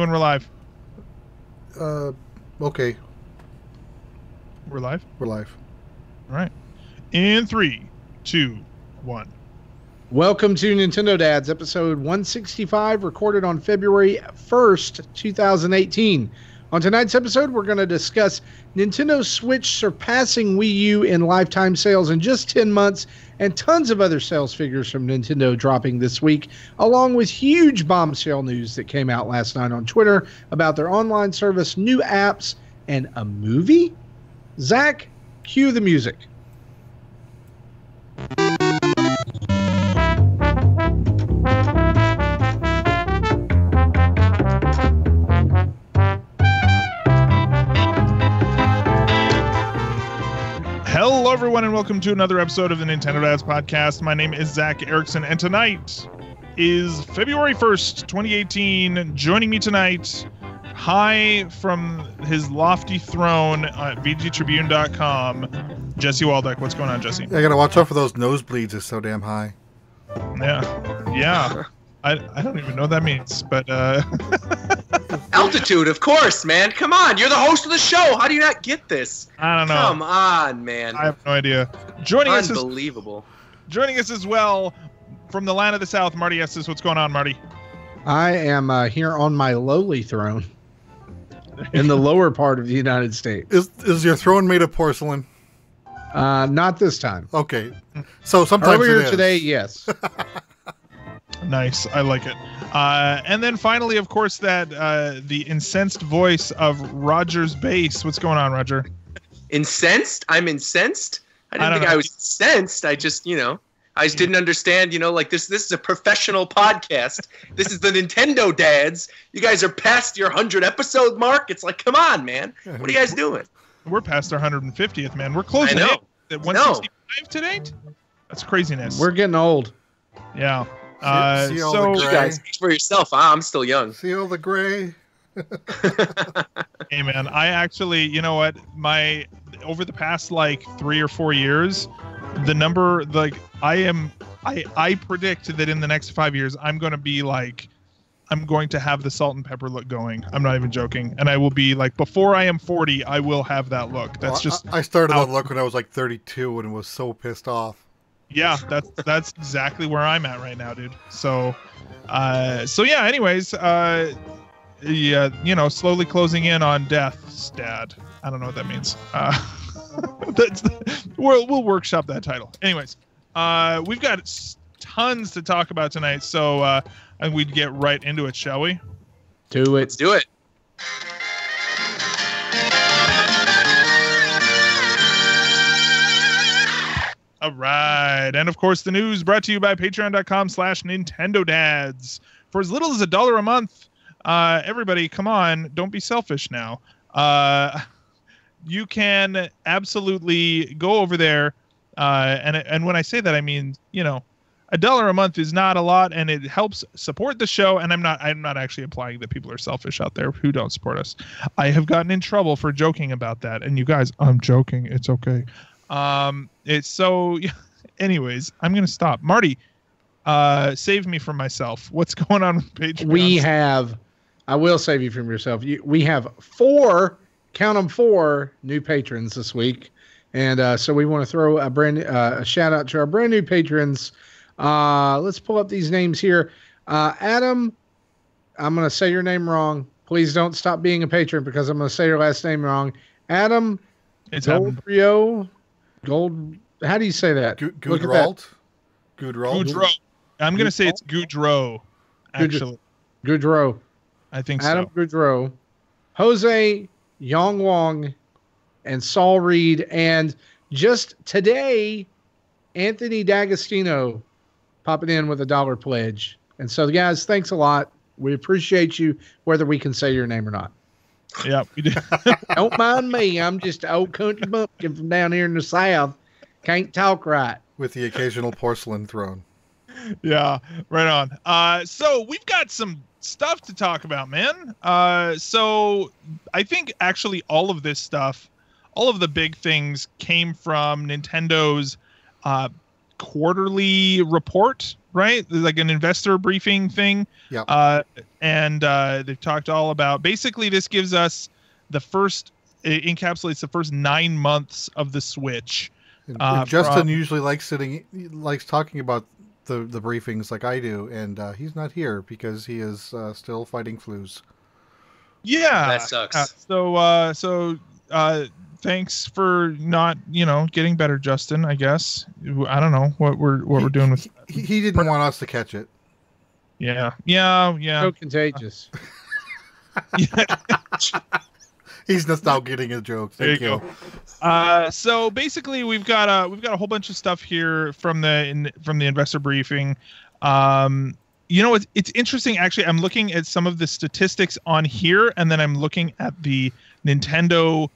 when we're live. Okay. We're live? We're live. All right. In 3, 2, 1. Welcome to Nintendo Dads, episode 165, recorded on February 1st, 2018. On tonight's episode, we're going to discuss Nintendo Switch surpassing Wii U in lifetime sales in just 10 months, and tons of other sales figures from Nintendo dropping this week, along with huge bombshell news that came out last night on Twitter about their online service, new apps, and a movie? Zach, cue the music. Hello, everyone, and welcome to another episode of the Nintendo Dads Podcast. My name is Zach Erickson, and tonight is February 1st, 2018. Joining me tonight, high from his lofty throne at VGTribune.com, Jesse Waldeck. What's going on, Jesse? I gotta watch out for those nosebleeds. It's so damn high. Yeah. I don't even know what that means, but altitude, of course, man. Come on, you're the host of the show. How do you not get this? I don't know. Come on, man. I have no idea. Joining us as well from the land of the South, Marty Estes. What's going on, Marty? I am here on my lowly throne in the lower part of the United States. Is your throne made of porcelain? Not this time. Okay. So sometimes earlier today, yes. Nice. I like it. And then finally, of course, that the incensed voice of RogersBase. What's going on, Roger? Incensed? I'm incensed? I didn't think I was incensed. I just, I just didn't understand, like this is a professional podcast. This is the Nintendo Dads. You guys are past your 100 episode mark. It's like, come on, man. What are you guys doing? We're past our 150th, man. We're closing in at 165 today. That's craziness. We're getting old. Yeah. See all the you guys speak for yourself. I'm still young. See all the gray. Hey, man, I actually, you know what? Over the past 3 or 4 years, the number, I predict that in the next 5 years, I'm going to have the salt and pepper look going. I'm not even joking. And I will be before I am 40, I will have that look. That's I started that look when I was 32 and was so pissed off. Yeah, that's exactly where I'm at right now, dude. So yeah, anyways, slowly closing in on death's dad. I don't know what that means. We'll workshop that title. Anyways, we've got tons to talk about tonight, so I think we'd get right into it, shall we? Let's do it. All right. And of course, the news brought to you by patreon.com/NintendoDads. For as little as $1 a month, everybody, come on, don't be selfish now. You can absolutely go over there. And when I say that, I mean, $1 a month is not a lot, and it helps support the show. And I'm not actually implying that people are selfish out there who don't support us. I have gotten in trouble for joking about that. And you guys, I'm joking. It's okay. It's so anyways, I'm going to stop. Marty, save me from myself. What's going on with Patreon? I will save you from yourself. We have 4 new patrons this week. And, so we want to throw a shout out to our brand new patrons. Let's pull up these names here. Adam, I'm going to say your name wrong. Please don't stop being a patron because I'm going to say your last name wrong. Adam, it's Goldrio. Gold. How do you say that? Goodrold. Goudreau. I'm going to say it's Goudreau, actually. Goudreau. I think Adam so. Goudreau. Jose Yong Wong and Saul Reed. And just today, Anthony D'Agostino popping in with a $1 pledge. And so, guys, thanks a lot. We appreciate you, whether we can say your name or not. Yeah, we do. Don't mind me. I'm just an old country bumpkin from down here in the South. Can't talk right. With the occasional porcelain throne. Yeah, right on. So we've got some stuff to talk about, man. So I think actually all of this stuff, all of the big things came from Nintendo's quarterly report right? Like an investor briefing thing. Yeah. And they've talked all about, basically this gives us it encapsulates the first 9 months of the Switch. And Justin usually likes talking about the briefings like I do, and he's not here because he is still fighting flus. Yeah, that sucks. So thanks for not, getting better, Justin. I guess I don't know what we're doing with. He didn't want us to catch it. Yeah. So contagious. He's just now getting his jokes. Thank you. So basically, we've got a whole bunch of stuff here from the investor briefing. It's interesting. Actually, I'm looking at some of the statistics on here, and then I'm looking at the Nintendo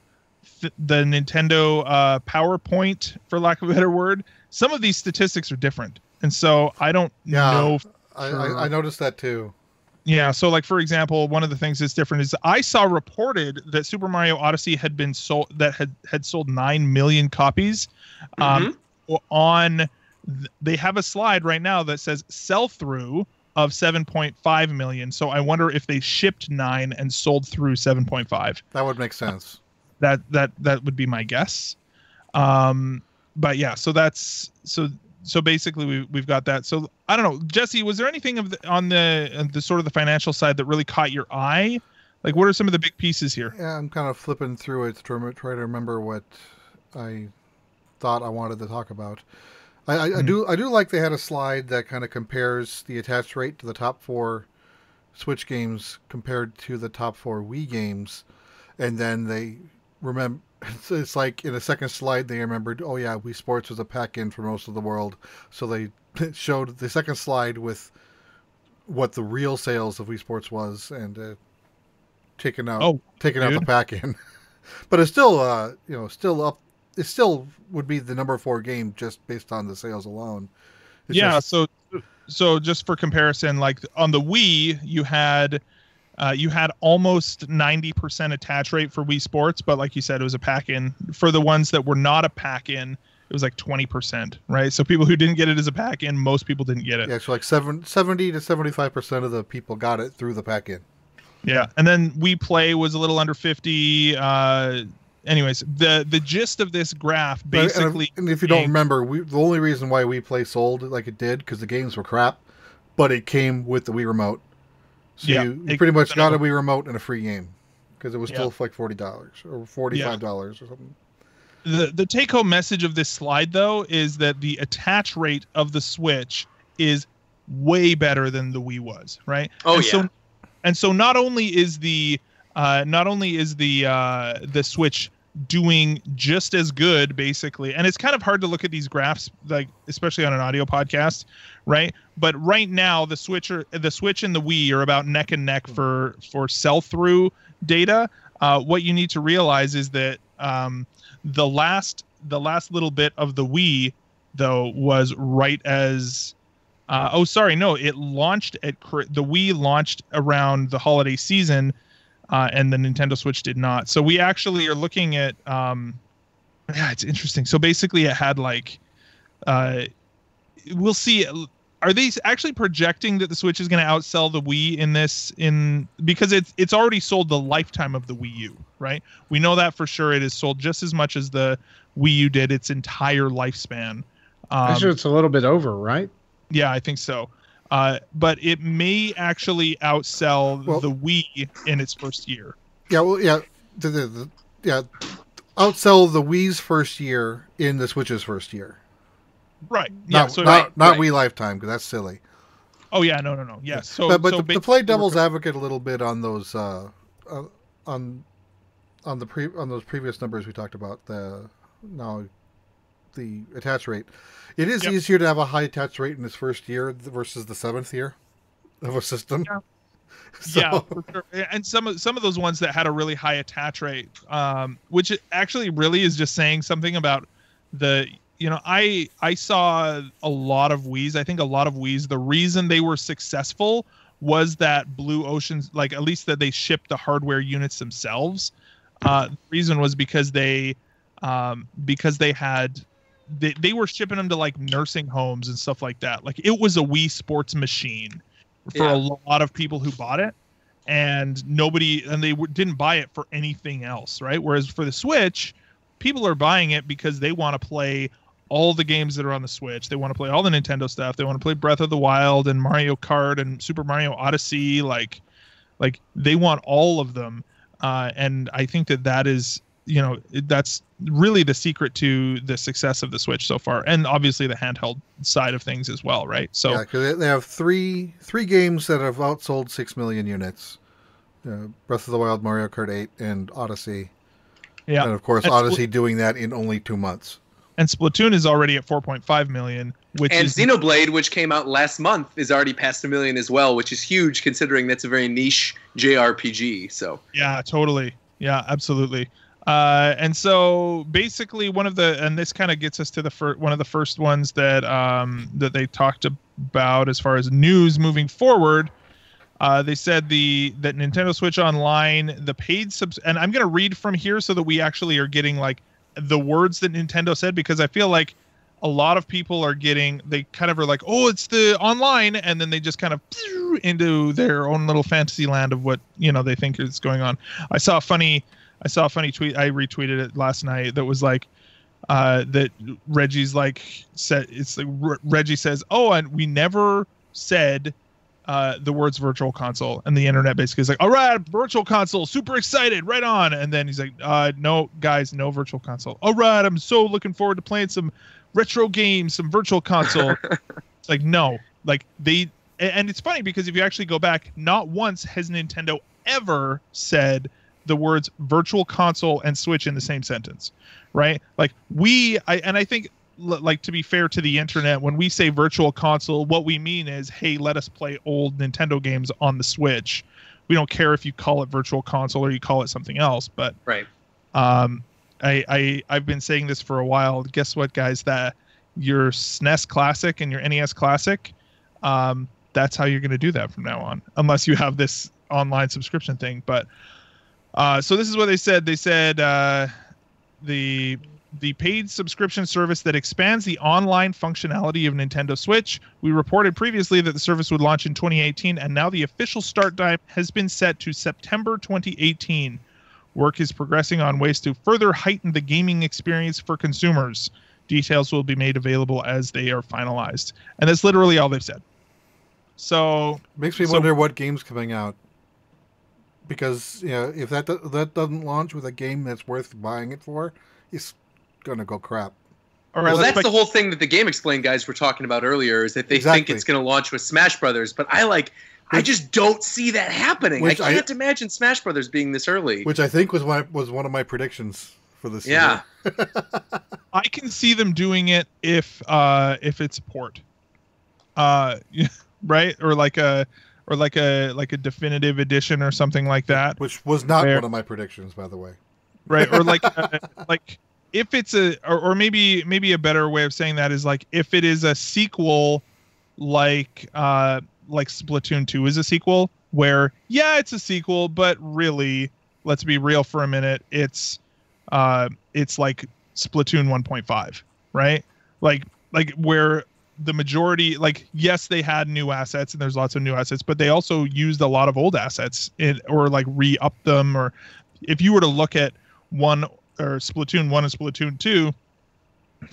PowerPoint, for lack of a better word. Some of these statistics are different, and so I don't know. I noticed that too. Yeah, so like for example, one of the things that's different is I saw reported that Super Mario Odyssey had been sold, that had sold 9 million copies. They have a slide right now that says sell through of 7.5 million. So I wonder if they shipped 9 and sold through 7.5. That would make sense. That would be my guess. But yeah, so basically we've got that. So I don't know, Jesse, was there anything on the sort of the financial side that really caught your eye? Like, what are some of the big pieces here? Yeah, I'm kind of flipping through it to try to remember what I thought I wanted to talk about. I do like they had a slide that kind of compares the attach rate to the top 4 Switch games compared to the top 4 Wii games, and then they remember. It's like in the second slide they remembered, oh yeah, Wii Sports was a pack-in for most of the world, so they showed the second slide with what the real sales of Wii Sports was, and taking out the pack-in. But it's still still up. It still would be the number 4 game just based on the sales alone. So just for comparison, like on the Wii, you had almost 90% attach rate for Wii Sports, but like you said, it was a pack-in. For the ones that were not a pack-in, it was like 20%, right? So people who didn't get it as a pack-in, most people didn't get it. Yeah, so like 70 to 75% of the people got it through the pack-in. Yeah, and then Wii Play was a little under 50. Anyways, the gist of this graph basically... And if you don't remember, the only reason why Wii Play sold like it did, because the games were crap, but it came with the Wii Remote. So you pretty much got a Wii Remote and a free game, because it was still like $40 or $45 or something. The take-home message of this slide, though, is that the attach rate of the Switch is way better than the Wii was, right? So not only is the Switch doing just as good, basically, and it's kind of hard to look at these graphs, like especially on an audio podcast, right? But right now, the Switch and the Wii are about neck and neck for sell-through data. What you need to realize is that the last little bit of the Wii, though, was right as the Wii launched around the holiday season. And the Nintendo Switch did not. So we actually are looking at, it's interesting. So basically it had like, we'll see. Are they actually projecting that the Switch is going to outsell the Wii because it's already sold the lifetime of the Wii U, right? We know that for sure. It is sold just as much as the Wii U did its entire lifespan. I'm sure it's a little bit over, right? Yeah, I think so. But it may actually outsell the Wii in its first year. Yeah, well, yeah, outsell the Wii's first year in the Switch's first year. Right. Not Wii Lifetime, because that's silly. Oh yeah, no. Yeah. So, to play devil's advocate a little bit on those on those previous numbers we talked about, the attach rate. It is easier to have a high attach rate in its first year versus the 7th year of a system. Yeah, yeah, for sure. And some of those ones that had a really high attach rate, which actually really is just saying something about I saw a lot of Wiis. I think a lot of Wiis, the reason they were successful was that Blue Ocean's, like at least that they shipped the hardware units themselves. The reason was because they had they were shipping them to like nursing homes and stuff like that. Like it was a Wii Sports machine for a lot of people who bought it, and they didn't buy it for anything else, right? Whereas for the Switch, people are buying it because they want to play all the games that are on the Switch. They want to play all the Nintendo stuff. They want to play Breath of the Wild and Mario Kart and Super Mario Odyssey. Like they want all of them. And I think that is, that's really the secret to the success of the Switch so far. And obviously the handheld side of things as well, right? So yeah, because they have three games that have outsold 6 million units. Breath of the Wild, Mario Kart 8, and Odyssey. Yeah. And of course, Odyssey doing that in only 2 months. And Splatoon is already at 4.5 million, and Xenoblade, which came out last month, is already past 1 million as well, which is huge considering that's a very niche JRPG. So yeah, totally, yeah, absolutely. And so basically, this kind of gets us to one of the first ones that that they talked about as far as news moving forward. They said that Nintendo Switch Online, the paid and I'm going to read from here so that we actually are getting like the words that Nintendo said, because I feel like a lot of people they kind of are like, oh, it's the online, and then they just kind of into their own little fantasy land of what they think is going on. I saw a funny tweet. I retweeted it last night. That was like that Reggie's like said. It's like Reggie says, oh, and we never said the words virtual console, and the internet basically is like, all right, virtual console, super excited, right on. And then he's like, no guys, no virtual console. All right, I'm so looking forward to playing some retro games, some virtual console. It's like, no, like and it's funny because if you actually go back, not once has Nintendo ever said the words virtual console and Switch in the same sentence, right? Like I think, like, to be fair to the internet, when we say virtual console, what we mean is, hey, let us play old Nintendo games on the Switch. We don't care if you call it virtual console or you call it something else. But right. I've been saying this for a while. Guess what, guys? That your SNES Classic and your NES Classic, that's how you're going to do that from now on, unless you have this online subscription thing. But so this is what they said. They said the paid subscription service that expands the online functionality of Nintendo Switch. We reported previously that the service would launch in 2018, and now the official start time has been set to September 2018. Work is progressing on ways to further heighten the gaming experience for consumers. Details will be made available as they are finalized. And that's literally all they've said. So makes me wonder what game's coming out. Because if that doesn't launch with a game that's worth buying it for, it's gonna go crap. All right, well, that's the whole thing that the Game Explain guys were talking about earlier, is that they think it's going to launch with Smash Brothers, but I just don't see that happening. I can't imagine Smash Brothers being this early. Which I think was one of my predictions for this. Yeah, I can see them doing it if it's a port, right, or like a definitive edition or something like that. Which was not one of my predictions, by the way. Right, or like if it's or maybe a better way of saying that is like if it is a sequel, like Splatoon 2 is a sequel, where it's a sequel, but really, let's be real for a minute, it's like Splatoon 1.5, right? Like where the majority, like, yes, they had new assets and there's lots of new assets, but they also used a lot of old assets or like re-upped them. Or if you were to look at Splatoon 1 and Splatoon 2,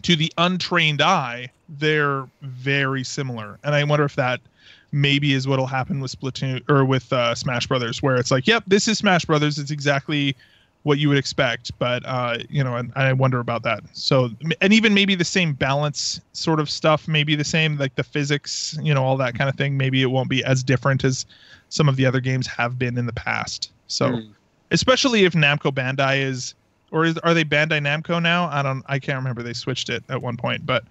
to the untrained eye, they're very similar. And I wonder if that maybe is what'll happen with Splatoon or with Smash Brothers, where it's like, yep, this is Smash Brothers. It's exactly what you would expect. But, and I wonder about that. So, and even maybe the same balance sort of stuff, maybe the same, like the physics, all that kind of thing. Maybe it won't be as different as some of the other games have been in the past. So, especially if Namco Bandai is, or are they Bandai Namco now? I can't remember. They switched it at one point, but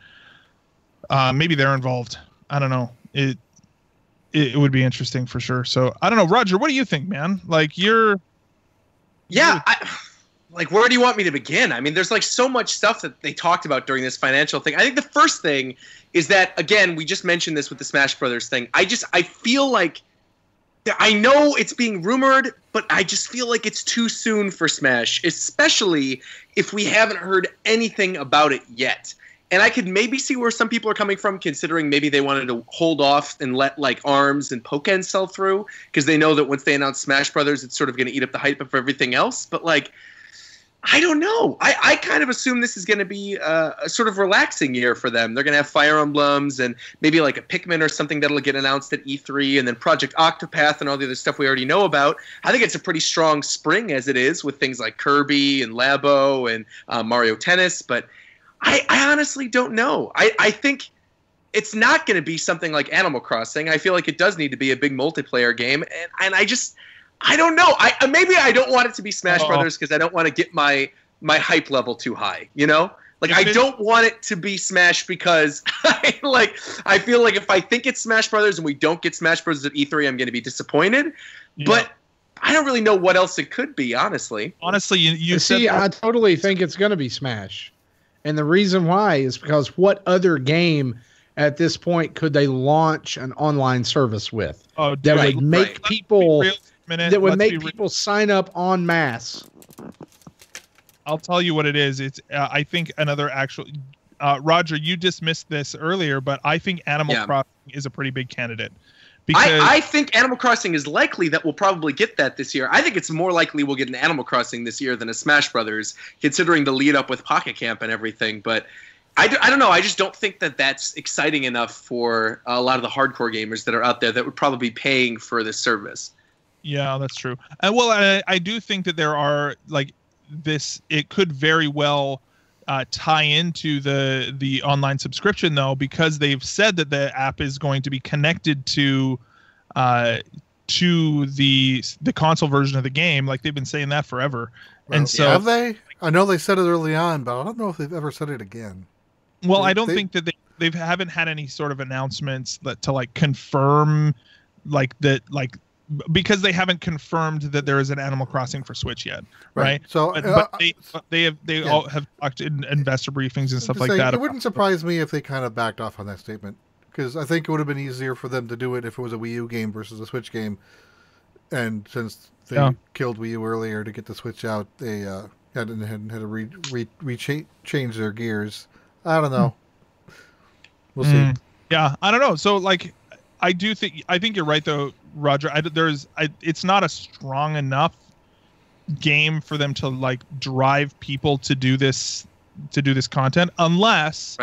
maybe they're involved. I don't know. It would be interesting for sure. So I don't know, Roger, what do you think, man? Like where do you want me to begin? I mean, there's like so much stuff that they talked about during this financial thing. I think the first thing is that, again, we just mentioned this with the Smash Brothers thing. I feel like, I know it's being rumored, but I just feel like it's too soon for Smash, especially if we haven't heard anything about it yet. And I could maybe see where some people are coming from, considering maybe they wanted to hold off and let like ARMS and Pokken sell through, because they know that once they announce Smash Brothers, it's sort of going to eat up the hype of everything else. But like, I don't know. I kind of assume this is going to be a sort of relaxing year for them. They're going to have Fire Emblems and maybe like a Pikmin or something that'll get announced at E3, and then Project Octopath and all the other stuff we already know about. I think it's a pretty strong spring as it is, with things like Kirby and Labo and Mario Tennis. But I honestly don't know. I think it's not going to be something like Animal Crossing. I feel like it does need to be a big multiplayer game, and I don't know. Maybe I don't want it to be Smash Brothers because I don't want to get my hype level too high. You know, like I don't want it to be Smash because I feel like if I think it's Smash Brothers and we don't get Smash Brothers at E3, I'm going to be disappointed. Yeah. But I don't really know what else it could be. Honestly, you see, I totally think it's going to be Smash, and the reason why is because what other game at this point could they launch an online service with that would make people? That would make people sign up en masse. I'll tell you what it is. It's I think another actual Roger, you dismissed this earlier, but I think Animal Crossing is a pretty big candidate. Because I think Animal Crossing is likely that we'll probably get that this year. I think it's more likely we'll get an Animal Crossing this year than a Smash Brothers, considering the lead up with Pocket Camp and everything. But I don't know. I just don't think that that's exciting enough for a lot of the hardcore gamers that are out there that would probably be paying for this service. Yeah, that's true. And well, I do think that there are like this. It could very well tie into the online subscription though, because they've said that the app is going to be connected to the console version of the game. Like they've been saying that forever. Well, and so have they? I know they said it early on, but I don't know if they've ever said it again. Well, I don't think that they haven't had any sort of announcements to like confirm like that, like. Because they haven't confirmed that there is an Animal Crossing for Switch yet, right? So, but they all have talked in investor briefings and stuff like that. It wouldn't surprise me if they kind of backed off on that statement, because I think it would have been easier for them to do it if it was a Wii U game versus a Switch game. And since they killed Wii U earlier to get the Switch out, they had to change their gears. I don't know. We'll see. Yeah, I don't know. So like, I think you're right though, Roger. It's not a strong enough game for them to like drive people to do this content, unless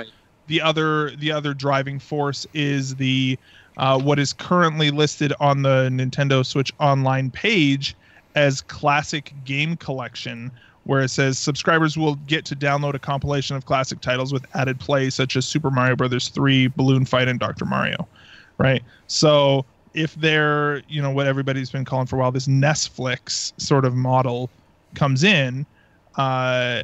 the other driving force is the what is currently listed on the Nintendo Switch Online page as Classic Game Collection, where it says subscribers will get to download a compilation of classic titles with added play such as Super Mario Bros. 3, Balloon Fight, and Dr. Mario. Right. So if they're, what everybody's been calling for a while, this Netflix sort of model comes in, I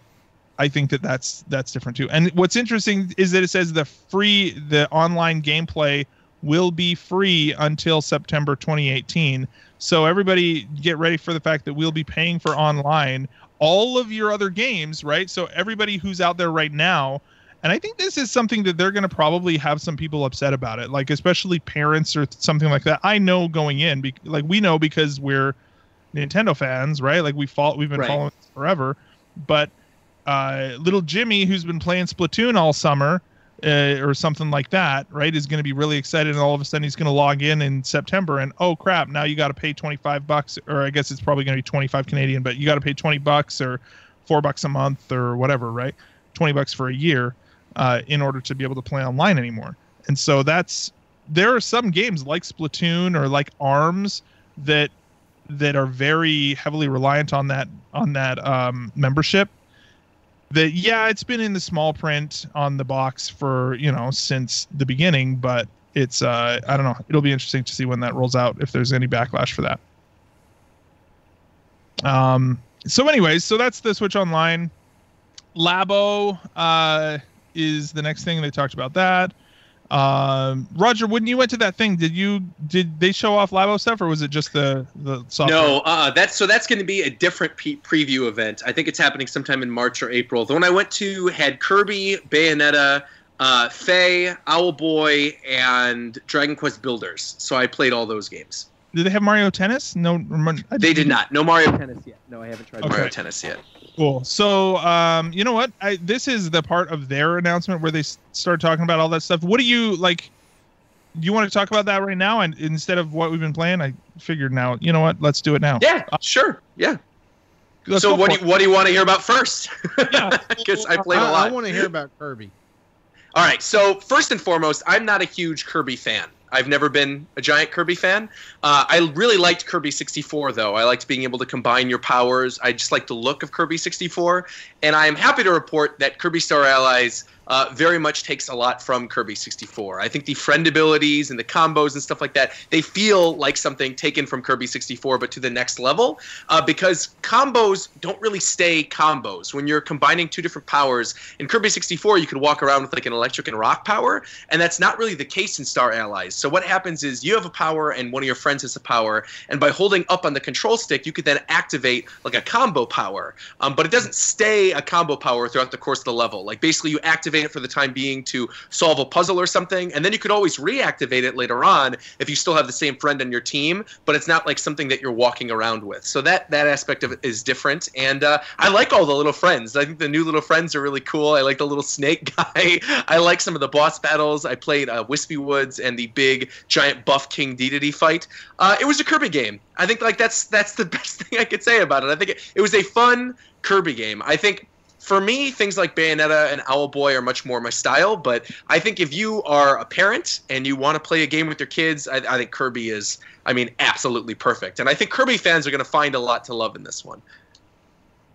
think that's different too. And what's interesting is that it says the online gameplay will be free until September 2018. So everybody get ready for the fact that we'll be paying for online all of your other games, right? So everybody who's out there right now. And I think this is something that they're going to probably have some people upset about it, like especially parents or something like that. I know going in, we know because we're Nintendo fans, right? Like we've been following this forever. But little Jimmy, who's been playing Splatoon all summer or something like that, right, is going to be really excited. And all of a sudden he's going to log in September and, oh, crap, now you got to pay $25, or I guess it's probably going to be 25 Canadian, but you got to pay $20 or $4 a month or whatever, right? $20 for a year. In order to be able to play online anymore. And so there are some games like Splatoon or like ARMS that are very heavily reliant on that membership. That it's been in the small print on the box for since the beginning, but it's I don't know. It'll be interesting to see when that rolls out, if there's any backlash for that. So anyways, so that's the Switch Online. Labo is the next thing. They talked about that. Roger, when you went to that thing, did they show off Labo stuff, or was it just the software? No, that's going to be a different preview event. I think it's happening sometime in March or April. The one I went to had Kirby, Bayonetta, Faye, Owlboy, and Dragon Quest Builders. So I played all those games. Did they have Mario Tennis? No, they did not. No Mario Tennis yet. No, I haven't tried Mario Tennis yet. Cool. So, you know what? This is the part of their announcement where they start talking about all that stuff. What do you like? Do you want to talk about that right now? And instead of what we've been playing, I figured now, you know what? Let's do it now. Yeah, sure. Yeah. So what do you want to hear about first? Yeah. Because I played a lot. I want to hear about Kirby. All right. So first and foremost, I'm not a huge Kirby fan. I've never been a giant Kirby fan. I really liked Kirby 64, though. I liked being able to combine your powers. I just like the look of Kirby 64. And I am happy to report that Kirby Star Allies very much takes a lot from Kirby 64. I think the friend abilities and the combos and stuff like that, they feel like something taken from Kirby 64, but to the next level, because combos don't really stay combos. When you're combining two different powers, in Kirby 64, you could walk around with like an electric and rock power, and that's not really the case in Star Allies. So what happens is you have a power and one of your friends has a power, and by holding up on the control stick, you could then activate like a combo power, but it doesn't stay a combo power throughout the course of the level. Like basically you activate it for the time being to solve a puzzle or something, and then you could always reactivate it later on if you still have the same friend on your team, but it's not like something that you're walking around with. So that aspect of it is different, and I like all the little friends. I think the new little friends are really cool. I like the little snake guy. I like some of the boss battles. I played Wispy Woods and the big giant buff King Dedede fight. It was a Kirby game. I think like that's the best thing I could say about it. I think it was a fun Kirby game. I think for me, things like Bayonetta and Owlboy are much more my style, but I think if you are a parent and you want to play a game with your kids, I think Kirby is, absolutely perfect. And I think Kirby fans are going to find a lot to love in this one.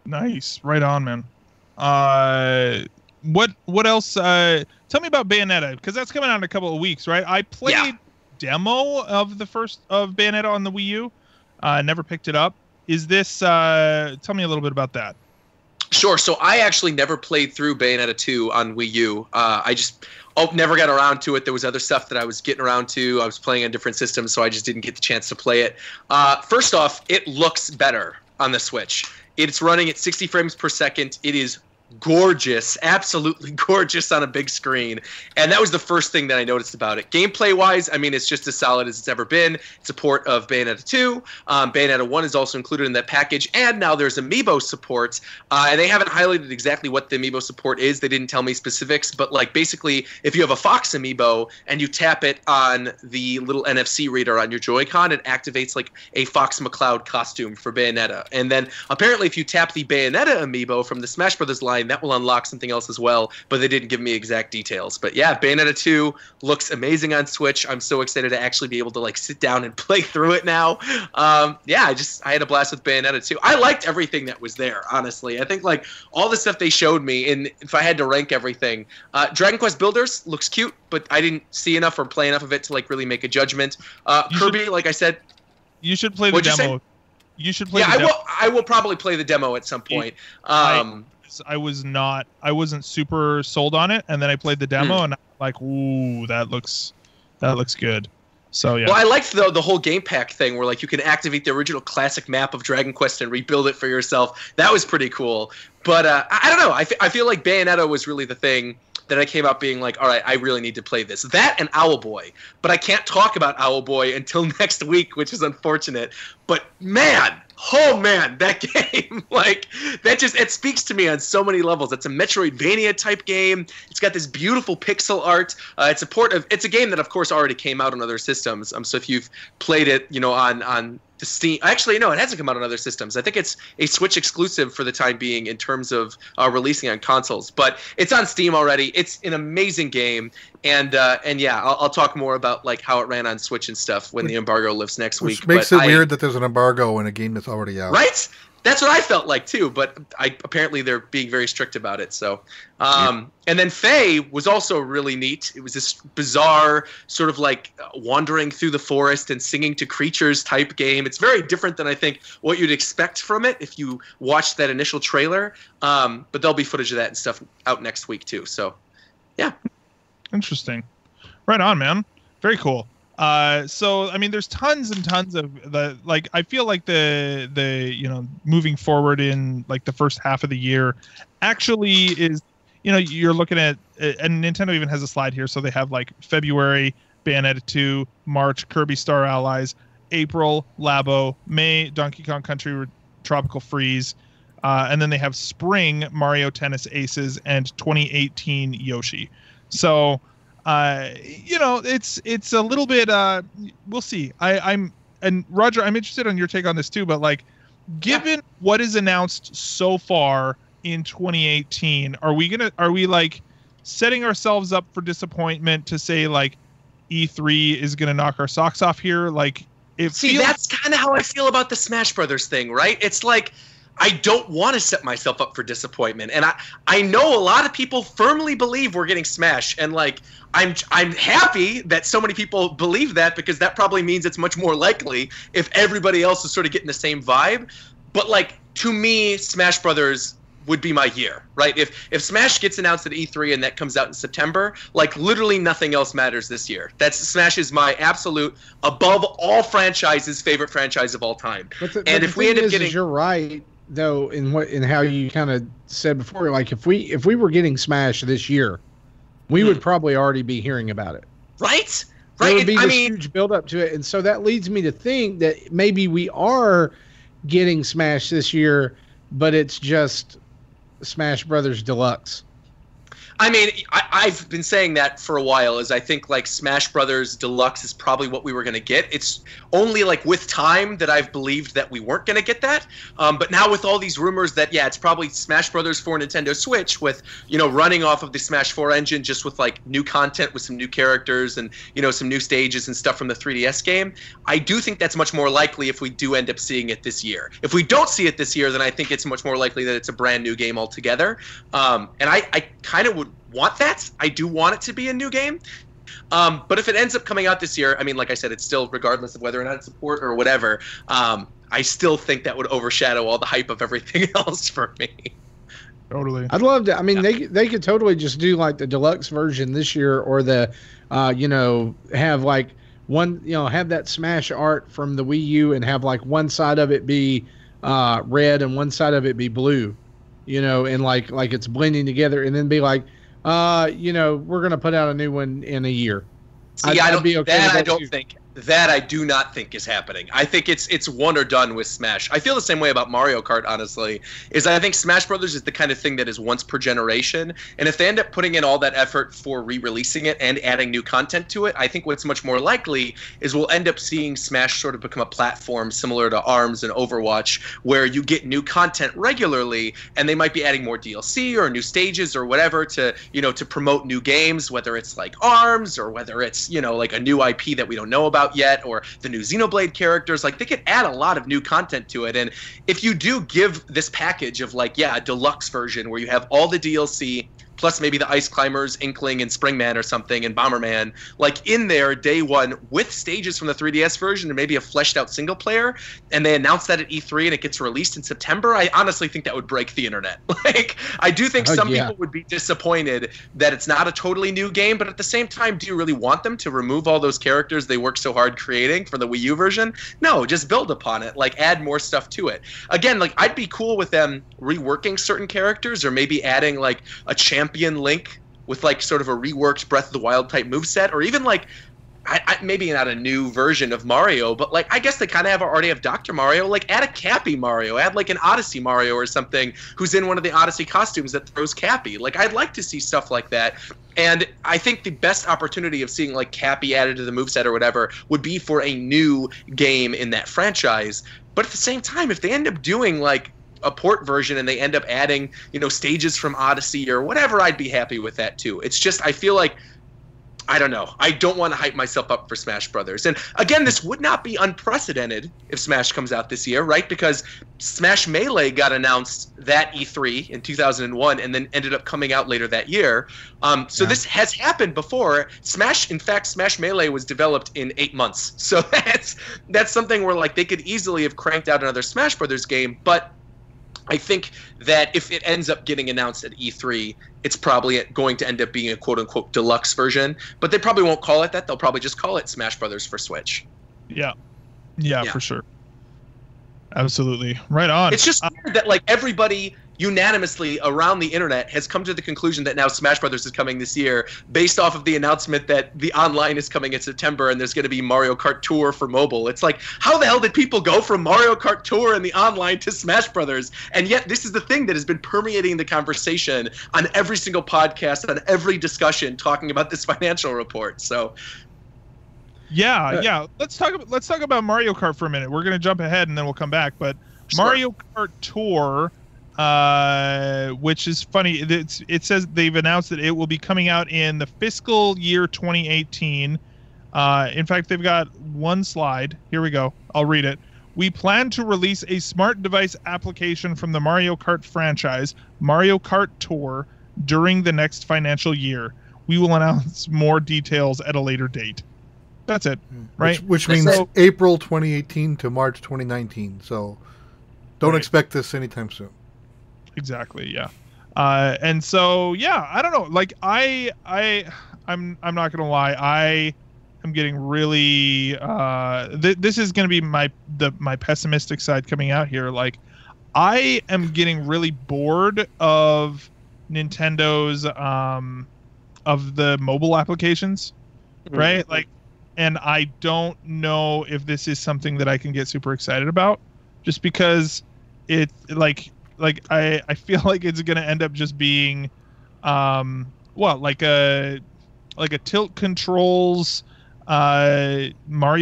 Nice. Right on, man. What else? Tell me about Bayonetta, because that's coming out in a couple of weeks, right? I played demo of the first of Bayonetta on the Wii U. Never picked it up. Is this, tell me a little bit about that. Sure. So I actually never played through Bayonetta 2 on Wii U. I just never got around to it. There was other stuff that I was getting around to. I was playing on different systems, so I just didn't get the chance to play it. First off, it looks better on the Switch. It's running at 60 frames per second. It is gorgeous, absolutely gorgeous on a big screen, and that was the first thing that I noticed about it. Gameplay wise, it's just as solid as it's ever been. It's a port of Bayonetta 2. Bayonetta 1 is also included in that package, and now there's amiibo support, and they haven't highlighted exactly what the amiibo support is. They didn't tell me specifics, but like basically if you have a Fox amiibo and you tap it on the little NFC reader on your Joy-Con, it activates like a Fox McCloud costume for Bayonetta. And then apparently if you tap the Bayonetta amiibo from the Smash Brothers line, that will unlock something else as well, but they didn't give me exact details. But yeah, Bayonetta 2 looks amazing on Switch. I'm so excited to actually be able to like sit down and play through it now. I had a blast with Bayonetta 2. I liked everything that was there, honestly. I think like all the stuff they showed me, and if I had to rank everything, Dragon Quest Builders looks cute, but I didn't see enough or play enough of it to like really make a judgment. Kirby, like I said, you should play the demo. You should play. Yeah, I will probably play the demo at some point. I wasn't super sold on it, and then I played the demo and I'm like, ooh, that looks good. So yeah. Well, I liked the whole game pack thing where like you can activate the original classic map of Dragon Quest and rebuild it for yourself. That was pretty cool. But I don't know. I feel like Bayonetta was really the thing that I came out being like, all right, I really need to play this. That and Owlboy. But I can't talk about Owlboy until next week, which is unfortunate. But man, oh man, that game, like, it speaks to me on so many levels. It's a Metroidvania type game. It's got this beautiful pixel art. It's a game that of course already came out on other systems. So if you've played it, on the Steam, actually no, it hasn't come out on other systems. I think it's a Switch exclusive for the time being in terms of releasing on consoles, but it's on Steam already. It's an amazing game. And yeah, I'll talk more about like how it ran on Switch and stuff when the embargo lifts next week. Which makes it weird that there's an embargo in a game that's already out. Right? That's what I felt like too, but apparently they're being very strict about it. So, and then Faye was also really neat. It was this bizarre sort of like wandering through the forest and singing to creatures type game. It's very different than I think what you'd expect from it if you watched that initial trailer. But there'll be footage of that and stuff out next week too. So, yeah. Interesting. Right on, man. Very cool. So there's tons and tons of the, like, I feel like the moving forward in like the first half of the year actually is, you're looking at, and Nintendo even has a slide here. So they have like February, Bayonetta 2, March, Kirby Star Allies, April, Labo, May, Donkey Kong Country Tropical Freeze, And then they have Spring Mario Tennis Aces and 2018 Yoshi. So, it's a little bit. We'll see. And Roger, I'm interested on your take on this too. But like, given what is announced so far in 2018, are we like setting ourselves up for disappointment to say like E3 is gonna knock our socks off here? Like, that's kind of how I feel about the Smash Brothers thing, right? It's like, I don't want to set myself up for disappointment. And I know a lot of people firmly believe we're getting Smash. And like, I'm happy that so many people believe that, because that probably means it's much more likely if everybody else is sort of getting the same vibe. But like, to me, Smash Brothers would be my year, right? If Smash gets announced at E3 and that comes out in September, like literally nothing else matters this year. Smash is my absolute, above all franchises, favorite franchise of all time. And if we end up getting, you're right though, in how you kind of said before, like if we were getting Smash this year, we would probably already be hearing about it. Right? There would be this huge build up to it. And so that leads me to think that maybe we are getting Smash this year, but it's just Smash Brothers Deluxe. I mean, I've been saying that for a while, is I think like Smash Brothers Deluxe is probably what we were going to get. It's only like with time that I've believed that we weren't going to get that. But now with all these rumors that, it's probably Smash Brothers for Nintendo Switch with, running off of the Smash 4 engine, just with like new content with some new characters and, some new stages and stuff from the 3DS game. I do think that's much more likely if we do end up seeing it this year. If we don't see it this year, then I think it's much more likely that it's a brand new game altogether. And I kind of would want that. I do want it to be a new game. But if it ends up coming out this year, I mean, like I said, it's still, regardless of whether or not it's support or whatever, I still think that would overshadow all the hype of everything else for me. Totally. I'd love to. I mean, they could totally just do like the deluxe version this year, or the, have like one, have that Smash art from the Wii U and have like one side of it be red and one side of it be blue, and like it's blending together, and then be like, we're going to put out a new one in a year. See, that I do not think is happening. I think it's one or done with Smash. I feel the same way about Mario Kart, honestly, is I think Smash Brothers is the kind of thing that is once per generation. And if they end up putting in all that effort for re-releasing it and adding new content to it, I think what's much more likely is we'll end up seeing Smash sort of become a platform similar to ARMS and Overwatch, where you get new content regularly, and they might be adding more DLC or new stages or whatever to promote new games, whether it's like ARMS or whether it's, like a new IP that we don't know about yet, or the new Xenoblade characters. Like, they could add a lot of new content to it. And if you do give this package of like, a deluxe version where you have all the DLC plus maybe the Ice Climbers, Inkling, and Springman or something, and Bomberman, like in there day one with stages from the 3DS version and maybe a fleshed out single player, and they announce that at E3 and it gets released in September, I honestly think that would break the internet. Like, I do think some people would be disappointed that it's not a totally new game, but at the same time, do you really want them to remove all those characters they worked so hard creating for the Wii U version? No, just build upon it, like add more stuff to it. Again, like, I'd be cool with them reworking certain characters, or maybe adding like a champion Link with like sort of a reworked Breath of the Wild type moveset, or even like maybe not a new version of Mario, but like I guess they kind of already have Dr. Mario. Like, add a Cappy Mario, add like an Odyssey Mario or something who's in one of the Odyssey costumes that throws Cappy. Like, I'd like to see stuff like that. And I think the best opportunity of seeing like Cappy added to the moveset or whatever would be for a new game in that franchise. But at the same time, if they end up doing like a port version and they end up adding, stages from Odyssey or whatever, I'd be happy with that too. It's just, I feel like, I don't know. I don't want to hype myself up for Smash Brothers. And again, this would not be unprecedented if Smash comes out this year, right? Because Smash Melee got announced that E3 in 2001 and then ended up coming out later that year. This has happened before. Smash Melee was developed in 8 months. So that's something where like they could easily have cranked out another Smash Brothers game, but I think that if it ends up getting announced at E3, it's probably going to end up being a quote-unquote deluxe version. But they probably won't call it that. They'll probably just call it Smash Brothers for Switch. Yeah, for sure. Absolutely. Right on. It's just weird that like everybody, unanimously around the internet has come to the conclusion that now Smash Brothers is coming this year, based off of the announcement that the online is coming in September and there's going to be Mario Kart Tour for mobile. It's like, how the hell did people go from Mario Kart Tour and the online to Smash Brothers? And yet this is the thing that has been permeating the conversation on every single podcast, on every discussion talking about this financial report. So yeah. Let's talk about Mario Kart for a minute. We're going to jump ahead and then we'll come back, but Mario Kart Tour, which is funny. It says they've announced that it will be coming out in the fiscal year 2018. In fact, they've got one slide. Here we go. I'll read it. We plan to release a smart device application from the Mario Kart franchise, Mario Kart Tour, during the next financial year. We will announce more details at a later date. That's it, right? Which means April 2018 to March 2019. So don't expect this anytime soon. Exactly. Yeah. And so, yeah, I don't know. Like I'm not gonna lie. I am getting really. This is gonna be my pessimistic side coming out here. Like, I am getting really bored of Nintendo's of the mobile applications, right? Like, and I don't know if this is something that I can get super excited about, just because it like I feel like it's gonna end up just being like a tilt controls Mario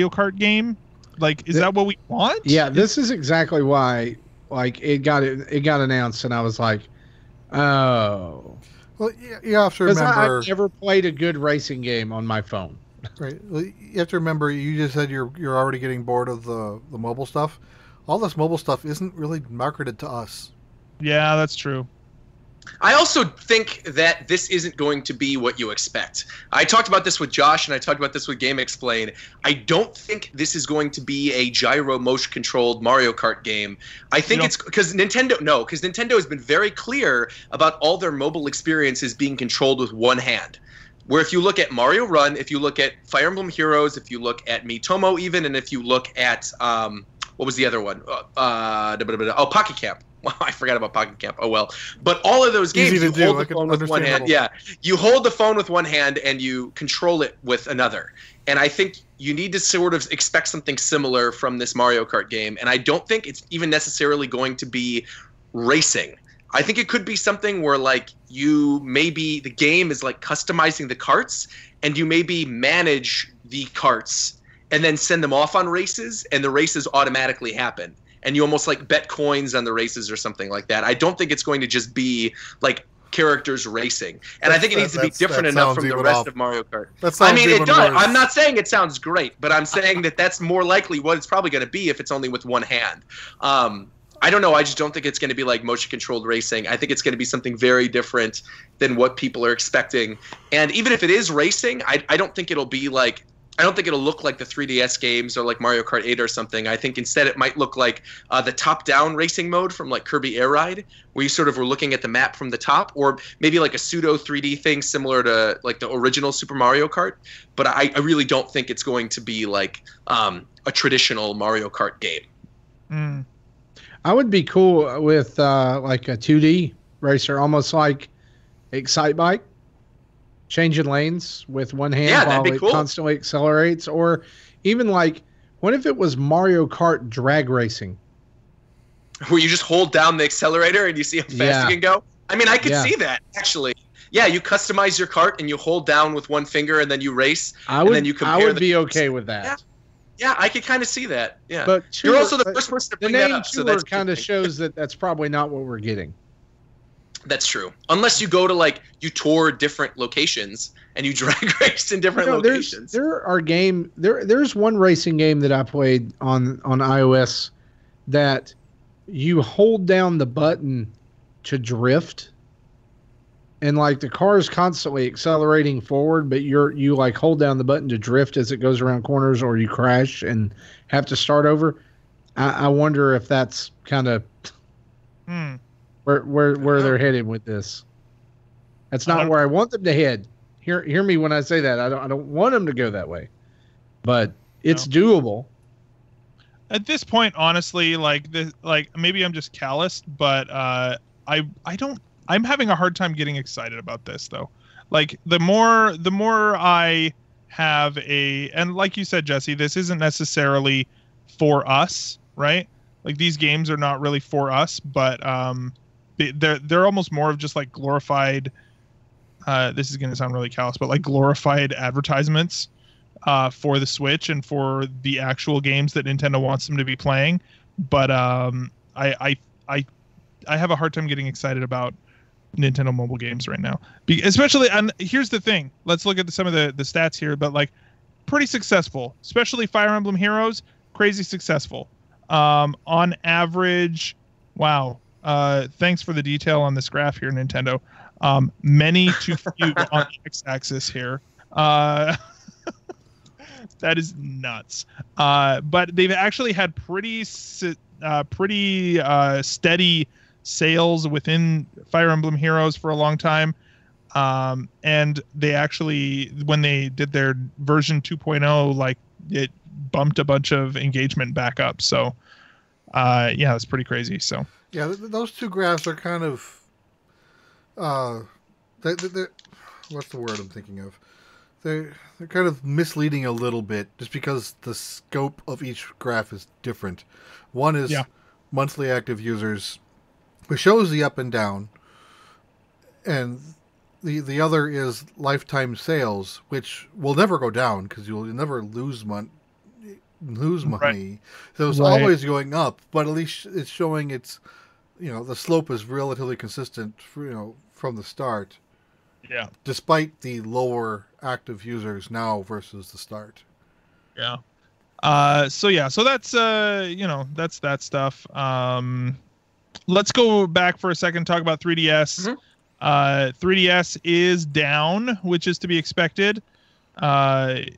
Kart game. Like, is that what we want? Yeah, this is exactly why it got announced, and I was like, oh. Well, you have to remember, I've never played a good racing game on my phone. Right. You have to remember, you just said you're already getting bored of the mobile stuff. All this mobile stuff isn't really marketed to us. Yeah, that's true. I also think that this isn't going to be what you expect. I talked about this with Josh, and I talked about this with Game Explain. I don't think this is going to be a gyro motion controlled Mario Kart game. I think it's because Nintendo has been very clear about all their mobile experiences being controlled with one hand. Where if you look at Mario Run, if you look at Fire Emblem Heroes, if you look at Miitomo even, and if you look at what was the other one? Pocket Camp. I forgot about Pocket Camp. Oh well. But all of those games, you hold the phone with one hand. Yeah, you hold the phone with one hand and you control it with another. And I think you need to sort of expect something similar from this Mario Kart game. And I don't think it's even necessarily going to be racing. I think it could be something where like the game is like customizing the carts, and you maybe manage the carts and then send them off on races, and the races automatically happen. And you almost like bet coins on the races or something like that. I don't think it's going to just be like characters racing. And I think it needs to be different enough from the rest of Mario Kart. I mean, it does. I'm not saying it sounds great, but I'm saying that that's more likely what it's probably going to be if it's only with one hand. I don't know. I just don't think it's going to be like motion-controlled racing. I think it's going to be something very different than what people are expecting. And even if it is racing, I don't think it'll be like – I don't think it'll look like the 3DS games or like Mario Kart 8 or something. I think instead it might look like the top-down racing mode from like Kirby Air Ride, where you sort of were looking at the map from the top, or maybe like a pseudo 3D thing similar to like the original Super Mario Kart. But I really don't think it's going to be like a traditional Mario Kart game. Mm. I would be cool with like a 2D racer, almost like Excite Bike. Changing lanes with one hand while it constantly accelerates. Or even like, what if it was Mario Kart drag racing? Where you just hold down the accelerator and you see how fast you can go? I mean, I could see that, actually. Yeah, you customize your cart and you hold down with one finger and then you race. I would be okay with that. Yeah, I could kind of see that. Yeah, but you're also the first person to bring that up. The name Tour kind of shows that that's probably not what we're getting. That's true. Unless you go to like you tour different locations and you drag race in different locations. There's one racing game that I played on iOS that you hold down the button to drift, and like the car is constantly accelerating forward, but you like hold down the button to drift as it goes around corners, or you crash and have to start over. I wonder if that's kind of where they're headed with this. That's not where I want them to head. Hear me when I say that. I don't want them to go that way, but it's doable. At this point, honestly, like maybe I'm just calloused, but I'm having a hard time getting excited about this though. Like the more I have and like you said, Jesse, this isn't necessarily for us, right? Like these games are not really for us, but they're almost more of just like glorified. This is going to sound really callous, but like glorified advertisements for the Switch and for the actual games that Nintendo wants them to be playing. But I have a hard time getting excited about Nintendo mobile games right now, especially. And here's the thing: let's look at some of the stats here. But like, pretty successful, especially Fire Emblem Heroes, crazy successful. On average, wow. Thanks for the detail on this graph here, Nintendo. Many to few on the x-axis here. That is nuts. But they've actually had pretty steady sales within Fire Emblem Heroes for a long time. And they actually, when they did their version 2.0, like it bumped a bunch of engagement back up. So, yeah, that's pretty crazy. So, yeah, those two graphs are kind of, what's the word I'm thinking of? They're kind of misleading a little bit just because the scope of each graph is different. One is monthly active users, which shows the up and down, and the other is lifetime sales, which will never go down because you'll never lose money. Right. So it's always going up, but at least it's showing the slope is relatively consistent, from the start. Yeah. Despite the lower active users now versus the start. Yeah. So that's that's that stuff. Let's go back for a second and talk about 3DS. 3DS is down, which is to be expected. Like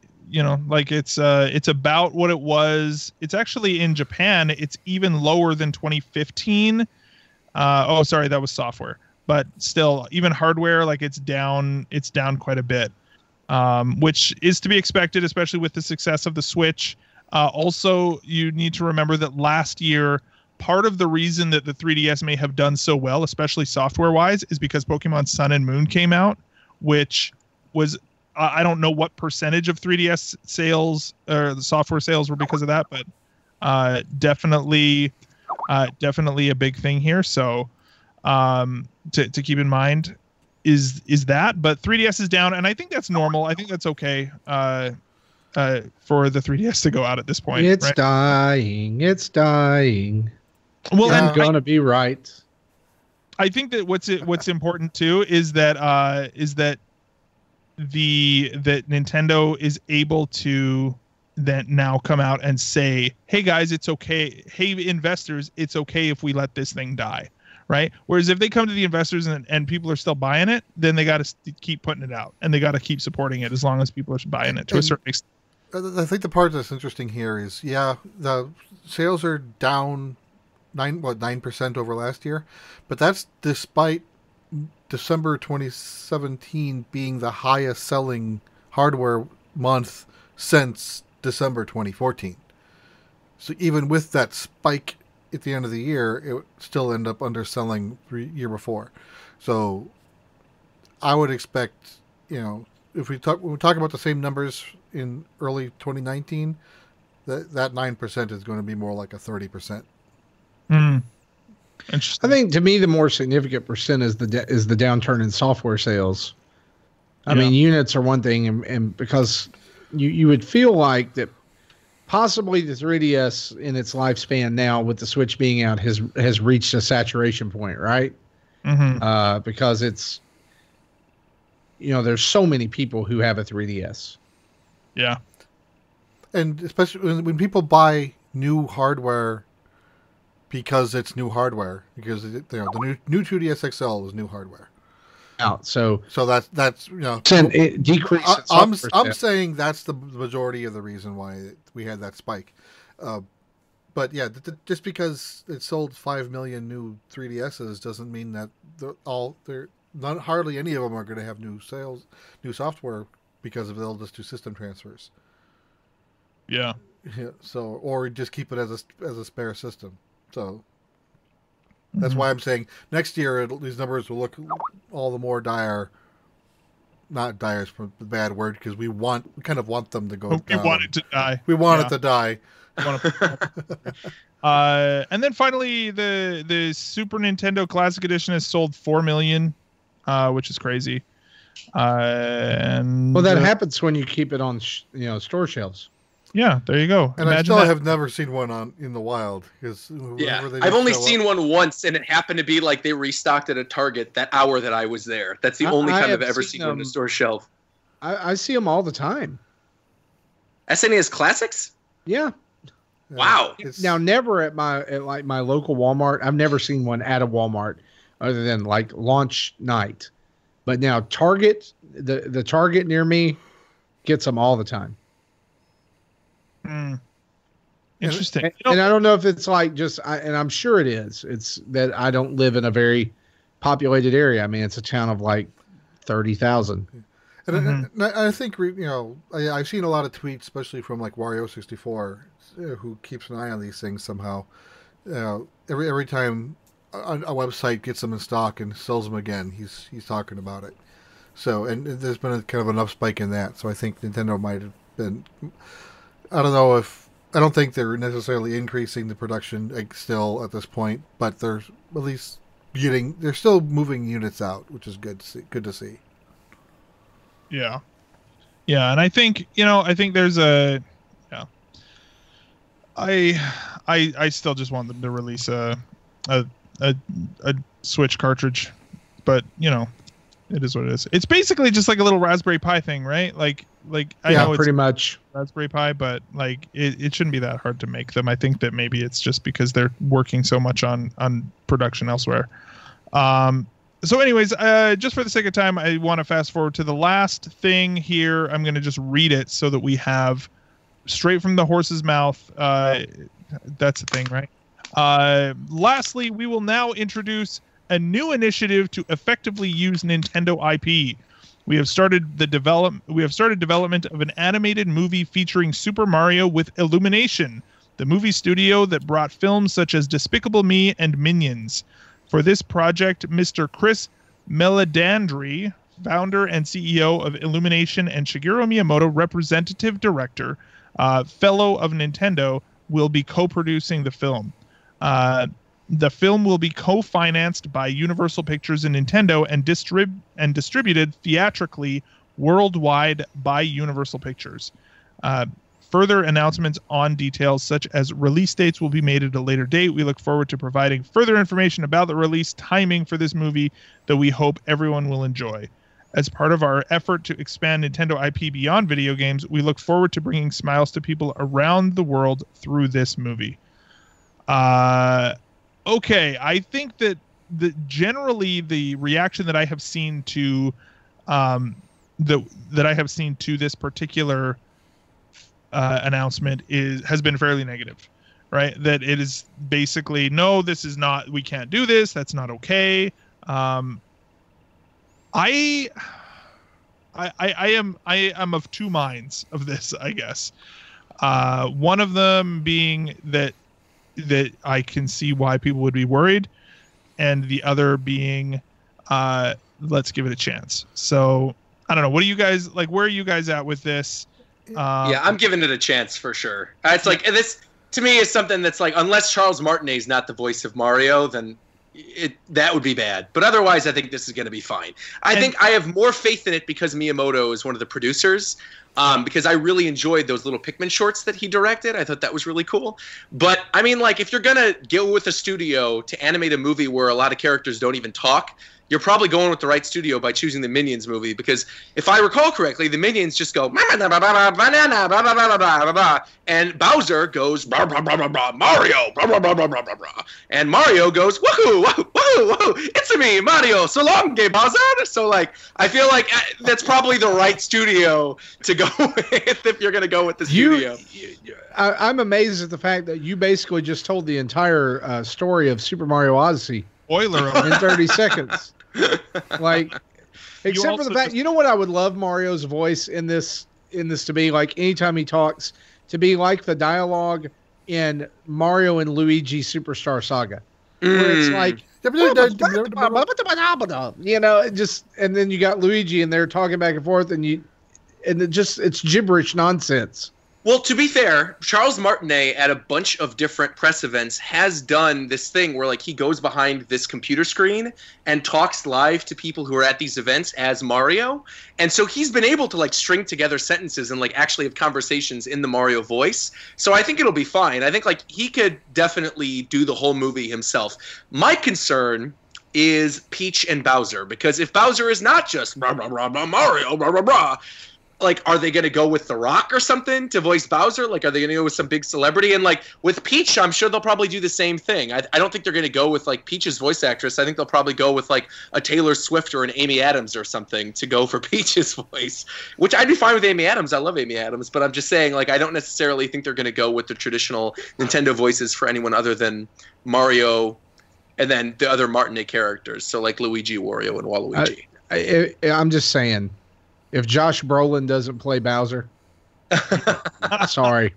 it's about what it was. It's actually in Japan, it's even lower than 2015. Oh, sorry, that was software. But still, even hardware, like it's down quite a bit, which is to be expected, especially with the success of the Switch. Also, you need to remember that last year, part of the reason that the 3DS may have done so well, especially software-wise, is because Pokemon Sun and Moon came out, which was, I don't know what percentage of 3DS sales or the software sales were because of that, but definitely a big thing here. So to keep in mind is that, but 3DS is down, and I think that's normal. I think that's okay for the 3DS to go out at this point. It's right? It's dying. Well, I'm gonna be right. I think that what's important too is that Nintendo is able to then now come out and say, hey guys, it's okay. Hey investors, it's okay if we let this thing die. Right. Whereas if they come to the investors and people are still buying it, then they got to keep putting it out and they got to keep supporting it as long as people are buying it to a certain extent. I think the part that's interesting here is, the sales are down 9% over last year, but that's despite December 2017 being the highest selling hardware month since December 2014. So even with that spike at the end of the year, it still ended up underselling the year before. So I would expect, if we talk about the same numbers in early 2019, that 9% is going to be more like a 30%. I think to me the more significant percent is the downturn in software sales. I mean, units are one thing, and because you would feel like that possibly the 3DS in its lifespan now with the Switch being out has reached a saturation point, right? Because it's there's so many people who have a 3DS. Yeah, and especially when people buy new hardware. Because it's new hardware. Because the new 2DS XL is new hardware. Out. So that's it decreases. I'm saying that's the majority of the reason why we had that spike. But yeah, just because it sold 5 million new 3DSs doesn't mean that hardly any of them are going to have new software because they'll just do system transfers. Yeah. So or just keep it as a spare system. So, That's why I'm saying next year these numbers will look all the more dire. Not dire is the bad word, because we kind of want them to go down. We want it to die. We want it to die. And then finally, the Super Nintendo Classic Edition has sold 4 million, which is crazy. And well, that happens when you keep it on store shelves. Yeah, there you go. And I still have never seen one in the wild. I've only seen one once, and it happened to be like they restocked at a Target that hour that I was there. That's the only time I've ever seen one on the store shelf. I see them all the time. SNES Classics? Yeah. Wow. Now, never at my local Walmart. I've never seen one at a Walmart other than like launch night. But now Target, the Target near me gets them all the time. Interesting. And I don't know if it's like and I'm sure it is. It's that I don't live in a very populated area. I mean, it's a town of like 30,000. And I think, I've seen a lot of tweets, especially from like Wario64, who keeps an eye on these things somehow. Every time a website gets them in stock and sells them again, he's talking about it. So, and there's been a kind of enough spike in that. So I think Nintendo might have been. I don't think they're necessarily increasing the production still at this point, but they're at least they're still moving units out, which is good to see. Yeah. And I think there's I still just want them to release a Switch cartridge, but it is what it is. It's basically just like a little Raspberry Pi thing, right? I know it's pretty much Raspberry Pi, but like it shouldn't be that hard to make them. I think that maybe it's just because they're working so much on production elsewhere. So anyways, just for the sake of time, I want to fast forward to the last thing here. I'm going to just read it so that we have straight from the horse's mouth. That's the thing, right? Lastly, we will now introduce a new initiative to effectively use Nintendo IP. We have started development of an animated movie featuring Super Mario with Illumination, the movie studio that brought films such as Despicable Me and Minions. For this project, Mr. Chris Meledandri, founder and CEO of Illumination, and Shigeru Miyamoto, representative director, fellow of Nintendo, will be co-producing the film. The film will be co-financed by Universal Pictures and Nintendo and distributed theatrically worldwide by Universal Pictures. Further announcements on details such as release dates will be made at a later date. We look forward to providing further information about the release timing for this movie that we hope everyone will enjoy. As part of our effort to expand Nintendo IP beyond video games, we look forward to bringing smiles to people around the world through this movie. Okay, I think that generally the reaction that I have seen to this particular announcement has been fairly negative, right? That it is basically, no, this is not, we can't do this, that's not okay. I am of two minds of this, I guess. One of them being that I can see why people would be worried, and the other being let's give it a chance. So I don't know. What do you guys like? Where are you guys at with this? I'm giving it a chance for sure. It's like this to me is something that's like, unless Charles Martinet is not the voice of Mario, then that would be bad. But otherwise, I think this is going to be fine. I think I have more faith in it because Miyamoto is one of the producers. Because I really enjoyed those little Pikmin shorts that he directed. I thought that was really cool. But, I mean, like, if you're going to go with a studio to animate a movie where a lot of characters don't even talk, you're probably going with the right studio by choosing the Minions movie. Because if I recall correctly, the Minions just go, and Bowser goes, Mario, and Mario goes, woohoo, woohoo, woohoo, it's me, Mario, so long, gay Bowser. So, like, I feel like that's probably the right studio to go with if you're going to go with the studio. I'm amazed at the fact that you basically just told the entire story of Super Mario Odyssey. Spoiler in 30 seconds. Like, except for the fact, you know what I would love Mario's voice in this to be like, anytime he talks, to be like the dialogue in Mario and Luigi Superstar Saga, where it's like You know, it just, and then you got Luigi and they're talking back and forth, and it's gibberish nonsense. Well, to be fair, Charles Martinet at a bunch of different press events has done this thing where, like, he goes behind this computer screen and talks live to people who are at these events as Mario. And so he's been able to, like, string together sentences and, like, actually have conversations in the Mario voice. So I think it'll be fine. I think, like, he could definitely do the whole movie himself. My concern is Peach and Bowser, because if Bowser is not just rah, rah, rah, rah, Mario, rah, rah, rah, like, are they going to go with The Rock or something to voice Bowser? Like, are they going to go with some big celebrity? And, like, with Peach, I'm sure they'll probably do the same thing. I don't think they're going to go with, like, Peach's voice actress. I think they'll probably go with, like, a Taylor Swift or an Amy Adams or something to go for Peach's voice, which I'd be fine with Amy Adams. I love Amy Adams. But I'm just saying, like, I don't necessarily think they're going to go with the traditional Nintendo voices for anyone other than Mario and then the other Martinet characters. So, like, Luigi, Wario, and Waluigi. I'm just saying. If Josh Brolin doesn't play Bowser, sorry.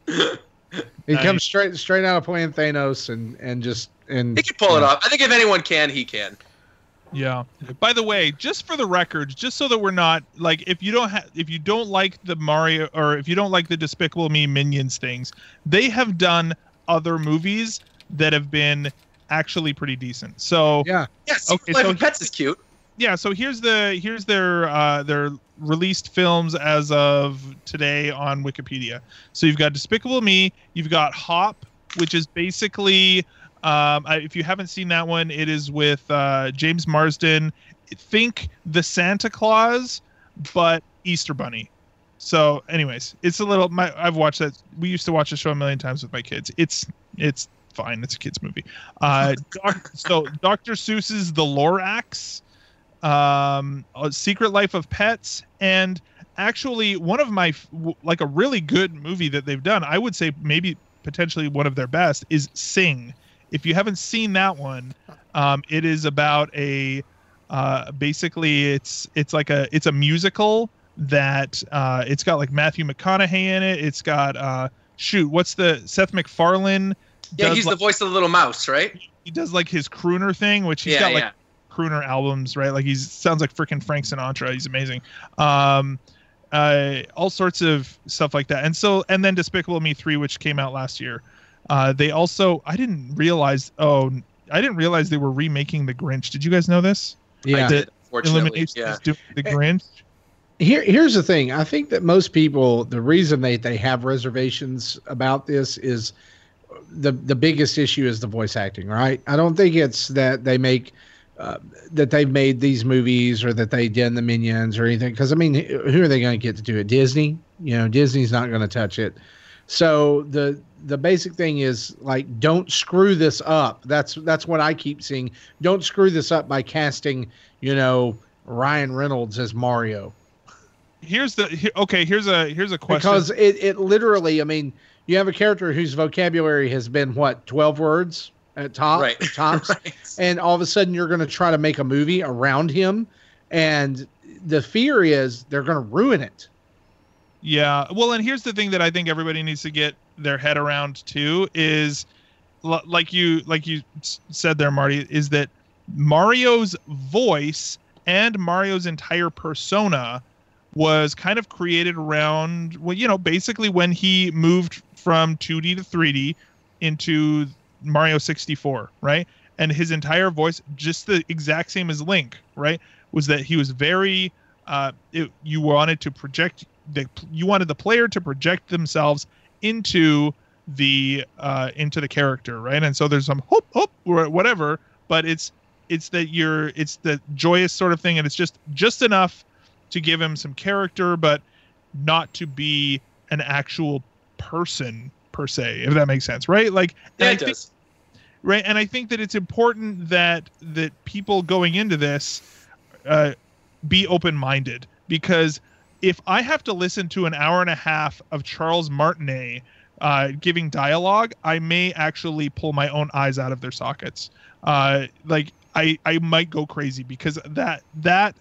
He comes straight out of playing Thanos and he can pull it off. I think if anyone can, he can. Yeah. By the way, just for the record, just so that we're not like, if you don't like the Mario, or if you don't like the Despicable Me Minions things, they have done other movies that have been actually pretty decent. So yeah. Yes. Okay. Life of Pets is cute. Yeah, so here's their released films as of today on Wikipedia. So you've got Despicable Me, you've got Hop, which is basically, if you haven't seen that one, it is with James Marsden. Think the Santa Claus, but Easter Bunny. So, anyways, it's a little. I've watched that. We used to watch the show a million times with my kids. It's fine. It's a kids movie. So Dr. Seuss's The Lorax. Secret Life of Pets, and actually one of my, like, a really good movie that they've done, I would say maybe potentially one of their best, is Sing. If you haven't seen that one, it is about a basically it's a musical that it's got, like, Matthew McConaughey in it. It's got what's the Seth MacFarlane? Yeah, he's the voice of the little mouse, right? He does, like, his crooner thing, which he's got like crooner albums, right? Like, sounds like freaking Frank Sinatra. He's amazing. All sorts of stuff like that. And then Despicable Me 3, which came out last year. They also, I didn't realize they were remaking The Grinch. Did you guys know this? Yeah. I did, fortunately. Is doing The Grinch. Here's the thing. I think that most people, the reason they have reservations about this is the biggest issue is the voice acting, right? I don't think it's that they make that they've made these movies or that they did the Minions or anything. Because, I mean, who are they going to get to do it? Disney? You know, Disney's not going to touch it. So the basic thing is, like, don't screw this up. That's what I keep seeing. Don't screw this up by casting, Ryan Reynolds as Mario. Here's a question. Because it literally, I mean, you have a character whose vocabulary has been, 12 words? At tops, Right. And all of a sudden you're going to try to make a movie around him, and the fear is they're going to ruin it. Yeah, well, and here's the thing that I think everybody needs to get their head around too is, like you said there, Marty, is that Mario's voice and Mario's entire persona was kind of created around, basically when he moved from 2D to 3D into Mario 64, right? And his entire voice, just the exact same as Link, right? Was that he was very you wanted the player to project themselves into the character, right? And so there's some hope or whatever, but it's the joyous sort of thing, and it's just enough to give him some character, but not to be an actual person per se, if that makes sense, right? Like, yeah, it does. Right, and I think that it's important that people going into this be open-minded, because if I have to listen to an hour and a half of Charles Martinet giving dialogue, I may actually pull my own eyes out of their sockets. Like, I might go crazy, because that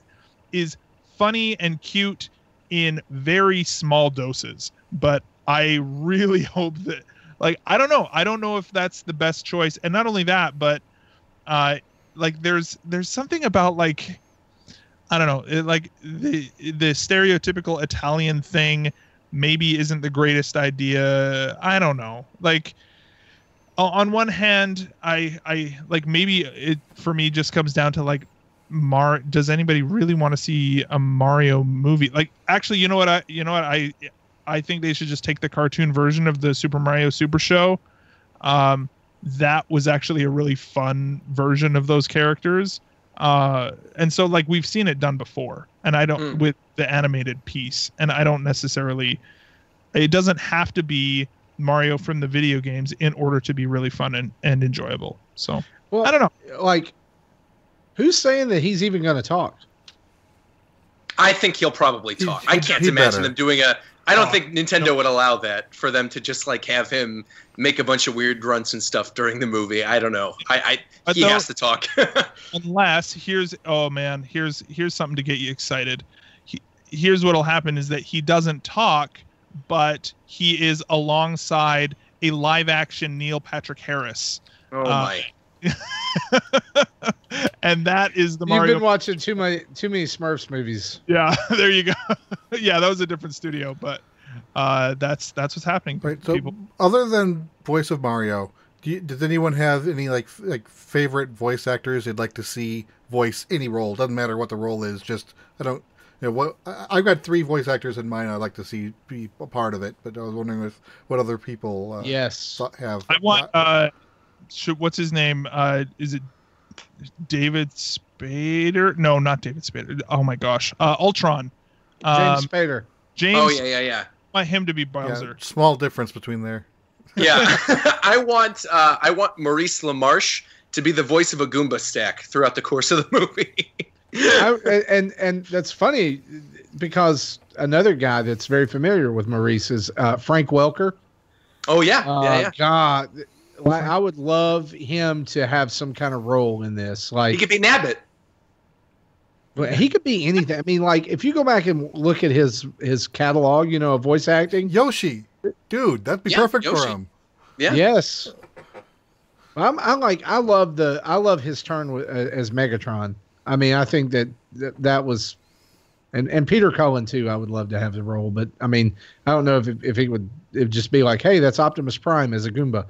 is funny and cute in very small doses, but I really hope that, like, I don't know if that's the best choice. And not only that, but like there's something about like, I don't know, like the stereotypical Italian thing maybe isn't the greatest idea. I don't know. Like on one hand, I like maybe it for me just comes down to like does anybody really want to see a Mario movie? Like actually, you know what I think they should just take the cartoon version of the Super Mario Super Show. That was actually a really fun version of those characters. And so like we've seen it done before, and I don't with the animated piece, and I don't necessarily, it doesn't have to be Mario from the video games in order to be really fun and enjoyable. So well, I don't know. Like, who's saying that he's even going to talk? I think he'll probably talk. I can't imagine them doing I don't think Nintendo would allow that for them to just like have him make a bunch of weird grunts and stuff during the movie. I don't know. He has to talk. Unless here's something to get you excited. Here's what'll happen is that he doesn't talk, but he is alongside a live action Neil Patrick Harris. Oh my. And that is the Mario. You've been watching too many Smurfs movies. Yeah, there you go. Yeah, that was a different studio, but that's what's happening. Right. So, other than voice of Mario, does anyone have any like favorite voice actors they'd like to see voice any role? Doesn't matter what the role is. Just I've got 3 voice actors in mind I'd like to see be a part of it, but I was wondering what other people have. I want what's his name? Is it David Spader? No, not David Spader. Oh my gosh. Ultron. James Spader. James. Oh yeah. I want him to be Bowser. Yeah, small difference between there. Yeah. I want Maurice LaMarche to be the voice of a Goomba stack throughout the course of the movie. And that's funny because another guy that's very familiar with Maurice is Frank Welker. Oh yeah. God. I would love him to have some kind of role in this. Like he could be Nabbit. Well, he could be anything. I mean, like if you go back and look at his catalog, of voice acting, Yoshi, dude, that'd be perfect for him. Yeah. Yes. I love his turn as Megatron. I mean, I think that was, and Peter Cullen too. I would love to have the role, but I mean, I don't know if it would just be like, hey, that's Optimus Prime as a Goomba.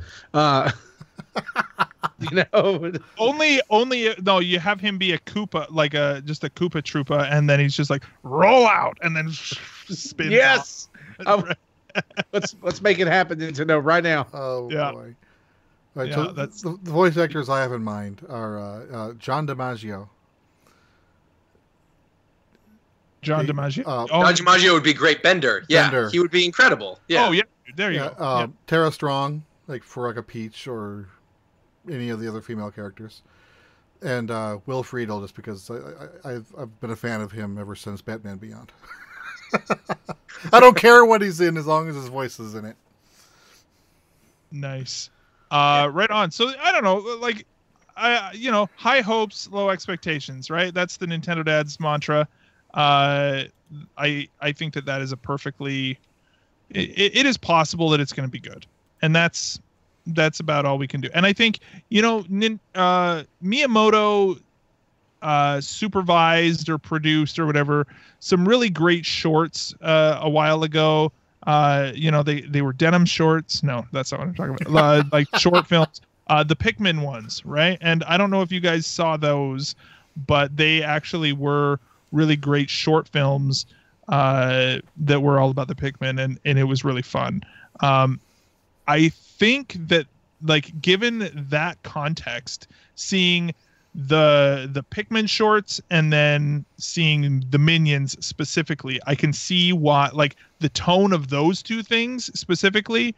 Only no, you have him be a Koopa, like just a Koopa Troopa, and then he's just like roll out and then spin. Yes. Let's make it happen, Nintendo, right now. Oh yeah. Boy. Right, yeah, so that's the voice actors I have in mind are John DiMaggio. John DiMaggio. John DiMaggio would be great. Bender. Yeah, Bender. He would be incredible. Yeah. Oh yeah, there you go. Tara Strong, like for like a Peach or any of the other female characters, and Will Friedle, just because I've been a fan of him ever since Batman Beyond. I don't care what he's in as long as his voice is in it. Nice. Right on. So I don't know, like high hopes, low expectations, right? That's the Nintendo Dad's mantra. I think that is a perfectly, it is possible that it's going to be good, and that's about all we can do. And I think Miyamoto supervised or produced or whatever some really great shorts a while ago. They were denim shorts. No, that's not what I'm talking about. Like short films, the Pikmin ones, right? And I don't know if you guys saw those, but they actually were really great short films that were all about the Pikmin, and it was really fun. I think that, like, given that context, seeing the Pikmin shorts and then seeing the Minions specifically, I can see why, like, the tone of those two things specifically,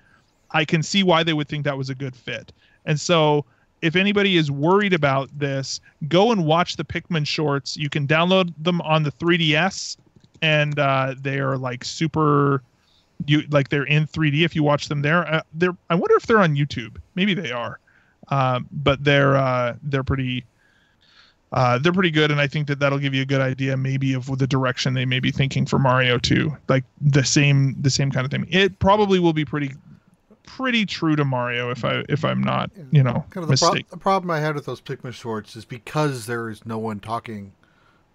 I can see why they would think that was a good fit. And so if anybody is worried about this, go and watch the Pikmin shorts. You can download them on the 3DS, and they are like super, they're in 3D if you watch them there. I wonder if they're on YouTube. Maybe they are, but they're pretty good, and I think that'll give you a good idea maybe of the direction they may be thinking for Mario 2. Like the same kind of thing. It probably will be pretty pretty true to Mario if I'm not kind of mistaken. The problem I had with those Pikmin shorts is because there is no one talking.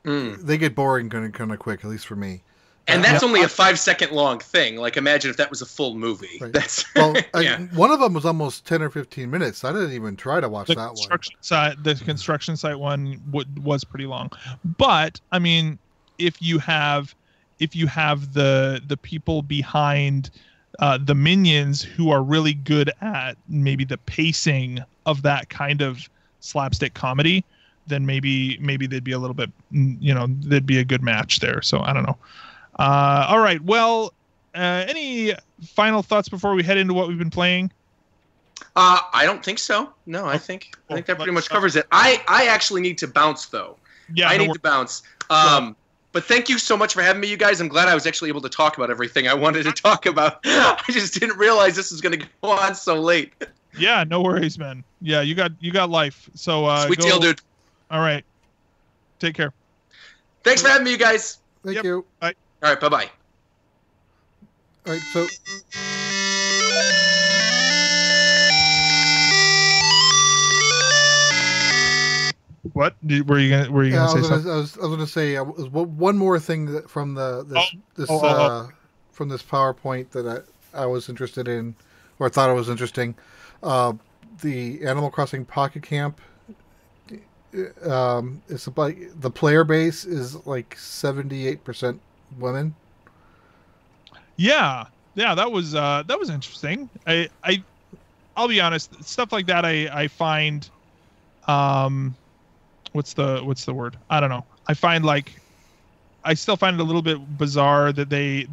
Mm. They get boring kind of quick, at least for me. And that's only a 5-second long thing. Like, imagine if that was a full movie. Right. That's one of them was almost 10 or 15 minutes. I didn't even try to watch that one. The construction site one was pretty long, but I mean, if you have the people behind the minions who are really good at maybe the pacing of that kind of slapstick comedy, then maybe they'd be a little bit, they'd be a good match there. So I don't know. All right. Well, any final thoughts before we head into what we've been playing? I don't think so. No, I think that pretty much covers it. I actually need to bounce though. Yeah, I need to bounce. But thank you so much for having me, you guys. I'm glad I was actually able to talk about everything I wanted to talk about. I just didn't realize this was going to go on so late. Yeah, no worries, man. Yeah, you got life. So sweet deal, dude. All right. Take care. Thanks for having me, you guys. Thank you. Bye. All right, bye-bye. All right, so what were you gonna say something? I was going to say one more thing from this PowerPoint that I was interested in, or I thought it was interesting. The Animal Crossing Pocket Camp. It's like the player base is like 78% women. Yeah, that was interesting. I'll be honest, stuff like that I find, what's the word? I don't know. I still find it a little bit bizarre that they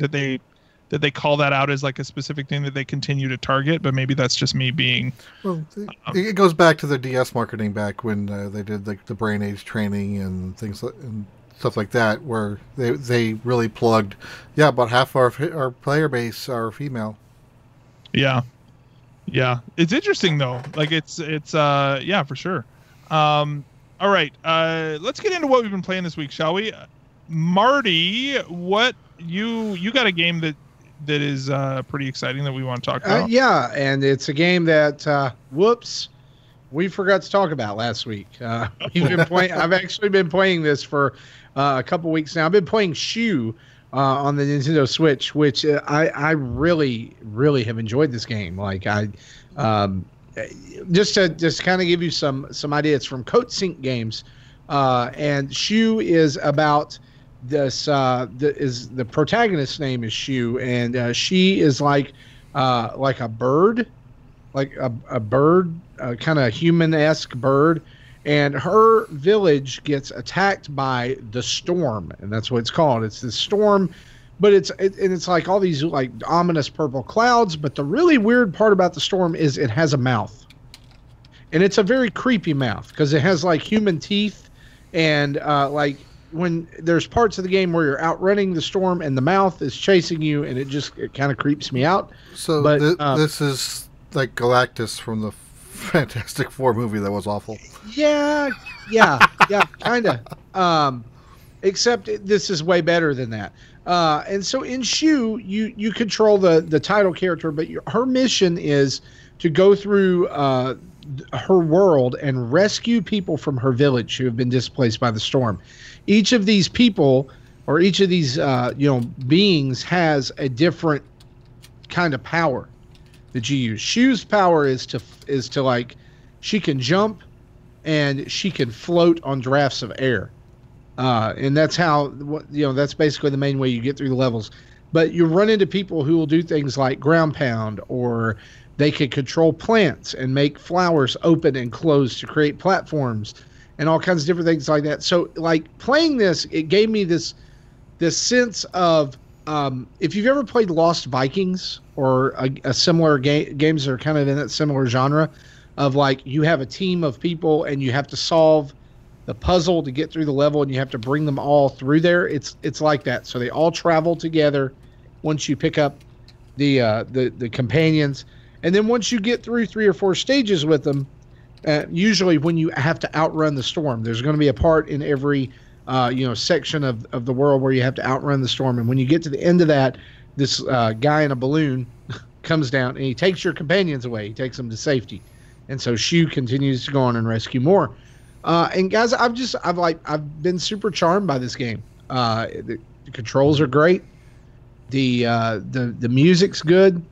call that out as like a specific thing that they continue to target, but maybe that's just me being. Well, it goes back to their DS marketing back when they did like the Brain Age training and things and stuff like that, where they really plugged. Yeah, about half our player base are female. Yeah, it's interesting though. Like it's yeah, for sure. All right, let's get into what we've been playing this week, shall we? Marty, what you got a game that is pretty exciting that we want to talk about? Yeah, and it's a game that we forgot to talk about last week. We've been playing. I've actually been playing this for a couple weeks now. I've been playing Shu on the Nintendo Switch, which I really, really have enjoyed this game. Like just to kind of give you some ideas from Coat Sync Games, and Shu is about this. The protagonist's name is Shu, and she is like a bird, like a bird, kind of human-esque bird, and her village gets attacked by the storm, and that's what it's called. It's the storm, but it's like all these like ominous purple clouds. But the really weird part about the storm is it has a mouth, and it's a very creepy mouth because it has like human teeth, and like when there's parts of the game where you're outrunning the storm and the mouth is chasing you, and it kind of creeps me out. So this is like Galactus from the Fantastic Four movie that was awful. Yeah, kind of. Except this is way better than that. And so in Shu, you control the title character, but her mission is to go through her world and rescue people from her village who have been displaced by the storm. Each of these people, or each of these beings, has a different kind of power that you use. Shu's power is to like, she can jump and she can float on drafts of air, and that's how that's basically the main way you get through the levels. But you run into people who will do things like ground pound, or they can control plants and make flowers open and close to create platforms, and all kinds of different things like that. So like playing this, it gave me this sense of, if you've ever played Lost Vikings or a similar games that are kind of in that similar genre of like, you have a team of people and you have to solve the puzzle to get through the level and you have to bring them all through there. It's like that. So they all travel together once you pick up the companions. And then once you get through 3 or 4 stages with them, usually when you have to outrun the storm, there's going to be a part in every section of the world where you have to outrun the storm. And when you get to the end of that, this guy in a balloon comes down and he takes your companions away. He takes them to safety, and so Shu continues to go on and rescue more. And guys, I've been super charmed by this game. The controls are great. The music's good.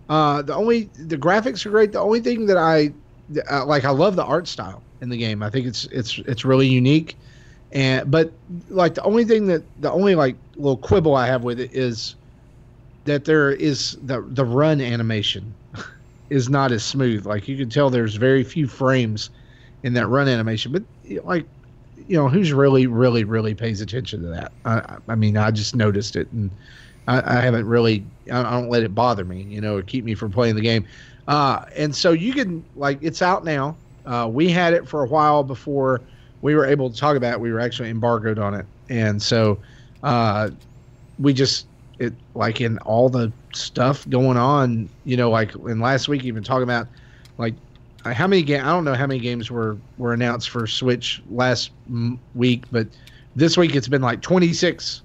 The graphics are great. The only thing that I love the art style in the game. I think it's really unique. But like the only like little quibble I have with it is that there is the run animation is not as smooth. Like you can tell there's very few frames in that run animation, but like, who's really pays attention to that? I mean, I just noticed it, and I haven't really, I don't let it bother me, or keep me from playing the game. And so you can, like, it's out now. We had it for a while before we were able to talk about it. We were actually embargoed on it. And so like in all the stuff going on, like in last week, even talking about like how many games, I don't know how many games were announced for Switch last week, but this week it's been like 26.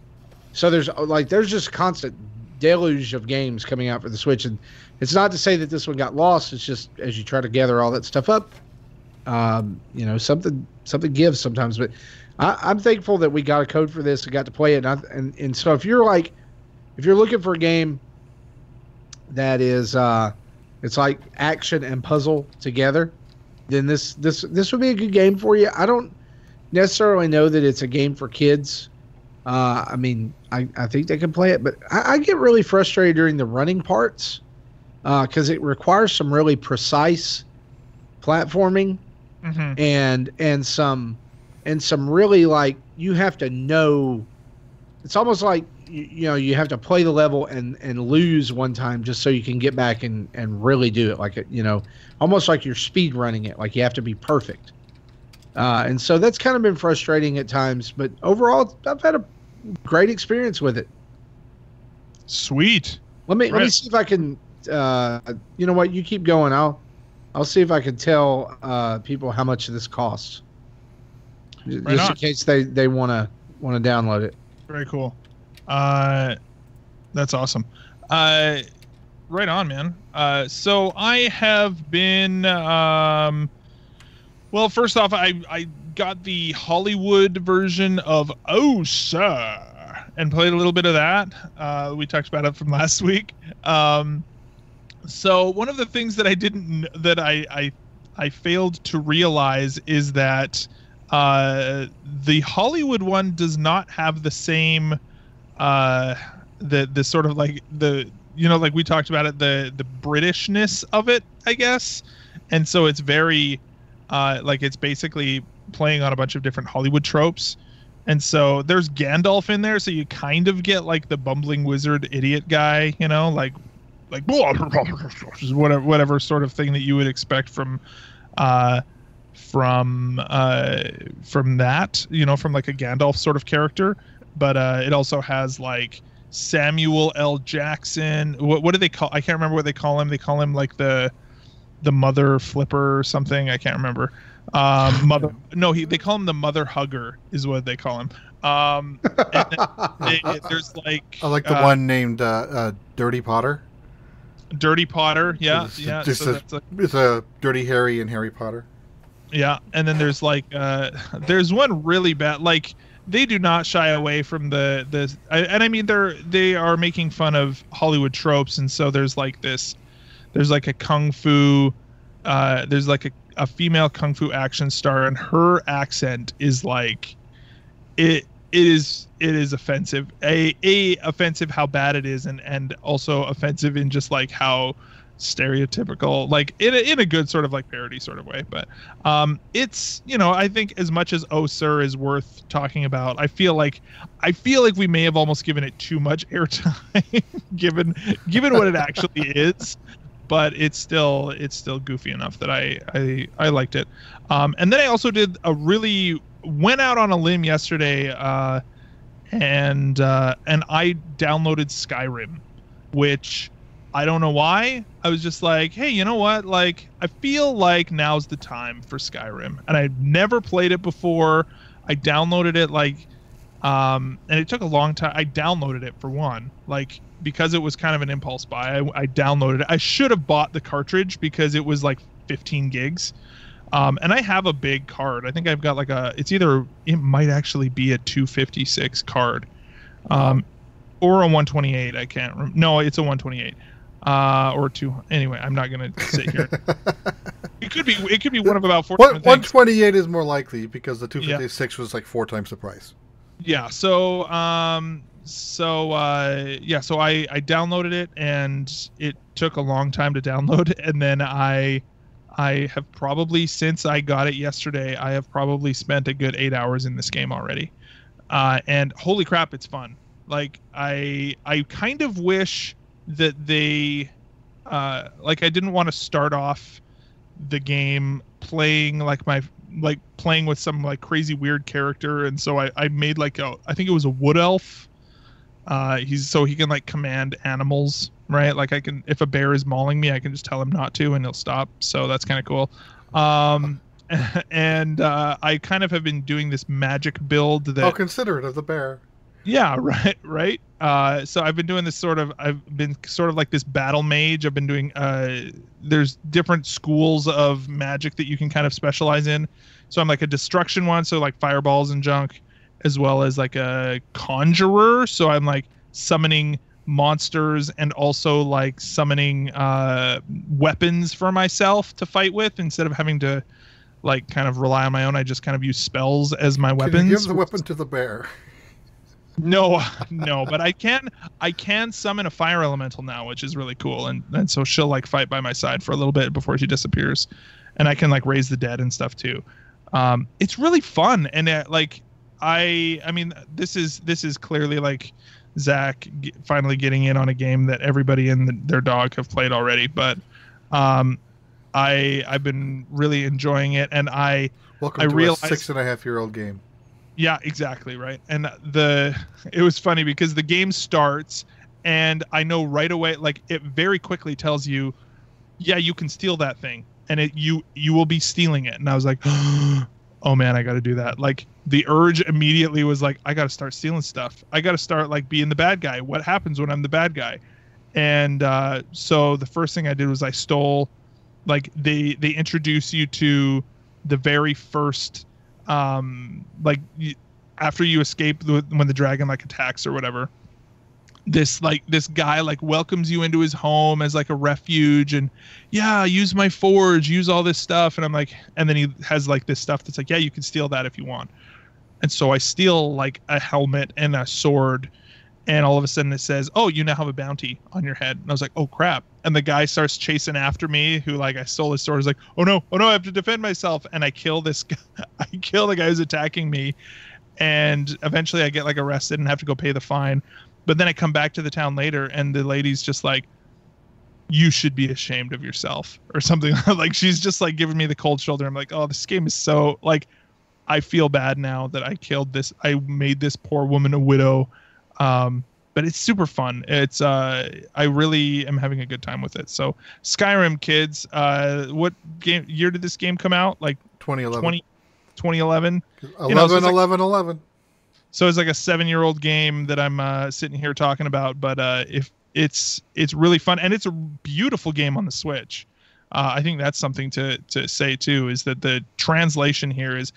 So there's just constant deluge of games coming out for the Switch. And it's not to say that this one got lost. It's just as you try to gather all that stuff up, something gives sometimes. But I'm thankful that we got a code for this and got to play it. And so if you're looking for a game that is it's like action and puzzle together, then this would be a good game for you. I don't necessarily know that it's a game for kids. I mean, I think they can play it, but I get really frustrated during the running parts because it requires some really precise platforming and some really, like, you have to know. It's almost like you have to play the level and lose one time just so you can get back and really do it, like almost like you're speed running it, like you have to be perfect. And so that's kind of been frustrating at times, but overall I've had a great experience with it. Sweet. Let me see if I can. You know what? You keep going. I'll see if I can tell people how much this costs, just in case they want to download it. Very cool. That's awesome. Right on, man. So I have been. Well, first off, I got the Hollywood version of Oh Sir and played a little bit of that. We talked about it from last week. So one of the things that I failed to realize is that the Hollywood one does not have the same the sort of like like we talked about it, the Britishness of it, I guess. And so it's very like it's basically playing on a bunch of different Hollywood tropes. And so there's Gandalf in there, so you kind of get like the bumbling wizard idiot guy, like whatever sort of thing that you would expect from that, from like a Gandalf sort of character. But it also has like Samuel L. Jackson. What do they call? I can't remember what they call him. They call him like the mother flipper or something. I can't remember. They call him the mother hugger is what they call him. There's like I like the one named Dirty Potter. Dirty Potter, yeah. It's a Dirty Harry and Harry Potter. Yeah, and then there's like there's one really bad, like they do not shy away from the and I mean they are making fun of Hollywood tropes, and so there's like a kung fu there's like a female kung fu action star, and her accent is like it is offensive. Offensive how bad it is, and also offensive in just like how stereotypical, like in a good sort of like parody sort of way. But it's I think as much as Oh Sir is worth talking about, I feel like we may have almost given it too much airtime given what it actually is. But it's still goofy enough that I liked it. And then I also went out on a limb yesterday, and I downloaded Skyrim, which I don't know why. I was just like, hey, you know what? Like, I feel like now's the time for Skyrim, and I've never played it before. I downloaded it like And it took a long time. I downloaded it for one, like because it was kind of an impulse buy. I downloaded it. I should have bought the cartridge because it was like 15 gigs. And I have a big card. I think I've got like it might actually be a 256 card, or a 128. I can't remember. No, it's a 128, or two. Anyway, I'm not gonna sit here. It could be one of about 4. 128 is more likely because the 256 was like 4 times the price. Yeah. So I downloaded it, and it took a long time to download, and then I have probably, since I got it yesterday, I have probably spent a good 8 hours in this game already. And holy crap, it's fun. Like I kind of wish that they, like I didn't want to start off the game playing playing with some like crazy weird character. And so I made like I think it was a wood elf. So he can like command animals, right? Like I can, if a bear is mauling me, I can just tell him not to and he'll stop. So that's kind of cool. And I kind of have been doing this magic build that... Oh, considerate of the bear. Yeah, right. So I've been doing this I've been sort of like this battle mage. I've been doing, there's different schools of magic that you can kind of specialize in. So I'm like a destruction one, so like fireballs and junk, as well as like a conjurer. So I'm like summoning monsters and also like summoning weapons for myself to fight with instead of having to like kind of rely on my own. I just kind of use spells as my weapons. Can you give the weapon to the bear? No, but I can summon a fire elemental now, which is really cool. And so she'll like fight by my side for a little bit before she disappears. And I can like raise the dead and stuff too. It's really fun. And I mean, this is clearly like Zach finally getting in on a game that everybody and their dog have played already. But I've been really enjoying it, and Welcome to realized, a 6.5-year-old game. Yeah, exactly, right. And it was funny because the game starts, and I know right away, like it very quickly tells you, yeah, you can steal that thing, and you will be stealing it. And I was like, oh man, I got to do that. Like the urge immediately was like, I got to start stealing stuff. I got to start like being the bad guy. What happens when I'm the bad guy? And so the first thing I did was I stole, like they introduce you to the very first, like after you escape when the dragon like attacks or whatever, this guy like welcomes you into his home as like a refuge, and yeah, use my forge, use all this stuff. And I'm like, and then he has like this stuff that's like, yeah, you can steal that if you want. And so I steal like a helmet and a sword, and all of a sudden it says, oh, you now have a bounty on your head. And I was like, oh crap. And the guy starts chasing after me, who like I stole his sword. He's like, oh no, I have to defend myself. And I kill this guy. I kill the guy who's attacking me, and eventually I get like arrested and have to go pay the fine. But then I come back to the town later, and the lady's just like, you should be ashamed of yourself or something. Like she's just like giving me the cold shoulder. I'm like, oh, this game is so like, I feel bad now that I killed this. I made this poor woman a widow. But it's super fun. It's I really am having a good time with it. So Skyrim, kids, what year did this game come out? Like 2011. 2011. 11. So it's like a 7-year-old game that I'm sitting here talking about. But if it's really fun, and it's a beautiful game on the Switch. I think that's something to say too, is that the translation here is,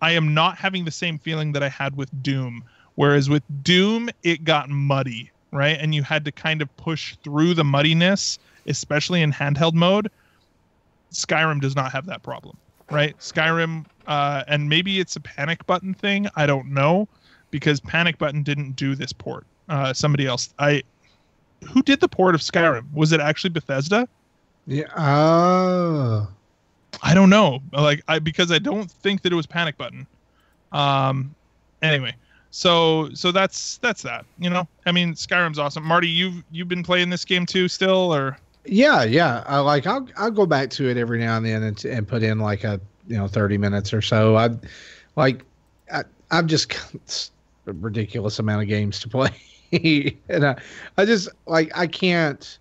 I am not having the same feeling that I had with Doom. Whereas with Doom, it got muddy, right? And you had to kind of push through the muddiness, especially in handheld mode. Skyrim does not have that problem, right? Skyrim, and maybe it's a panic button thing. I don't know, because panic button didn't do this port. Somebody else. Who did the port of Skyrim? Was it actually Bethesda? Yeah. I don't know. Because I don't think that it was panic button. Anyway. So that's that. You know, I mean, Skyrim's awesome. Marty, you've been playing this game too, still, or? Yeah. I'll go back to it every now and then and put in like 30 minutes or so. I've just got a ridiculous amount of games to play, and I just I can't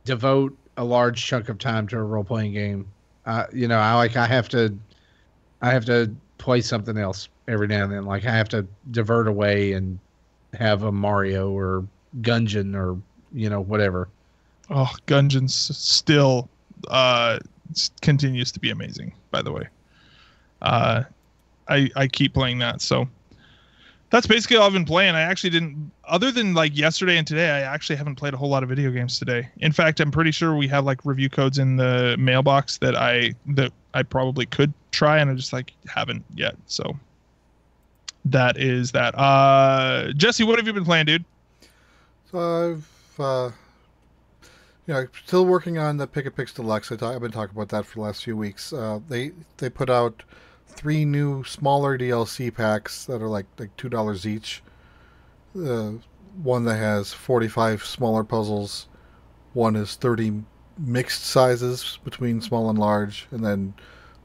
devote a large chunk of time to a role playing game. I have to play something else every now and then. Like I have to divert away and have a Mario or Gungeon or whatever. Oh, Gungeon still continues to be amazing. By the way, I keep playing that. So that's basically all I've been playing. I actually didn't, other than like yesterday and today, I actually haven't played a whole lot of video games today. In fact, I'm pretty sure we have like review codes in the mailbox that I probably could try, and I just like haven't yet. So that is that. Jesse, what have you been playing, dude? So I've still working on the Pick a Pix Deluxe. I've been talking about that for the last few weeks. They put out 3 new smaller DLC packs that are like $2 each. One that has 45 smaller puzzles. One is 30 mixed sizes between small and large, and then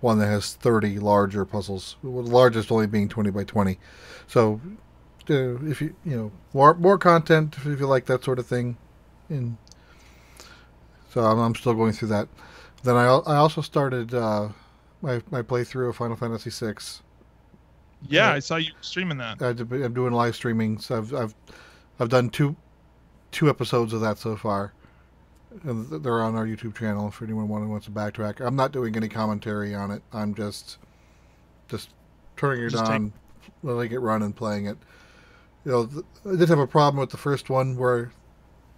one that has 30 larger puzzles. The largest only being 20 by 20. So if more content if you like that sort of thing. And so I'm still going through that. Then I also started my playthrough of Final Fantasy VI. Yeah, I saw you streaming that. I'm doing live streaming, so I've done two episodes of that so far, and they're on our YouTube channel for anyone who wants to backtrack. I'm not doing any commentary on it. I'm just turning it on, letting it run, and playing it. I did have a problem with the first one, where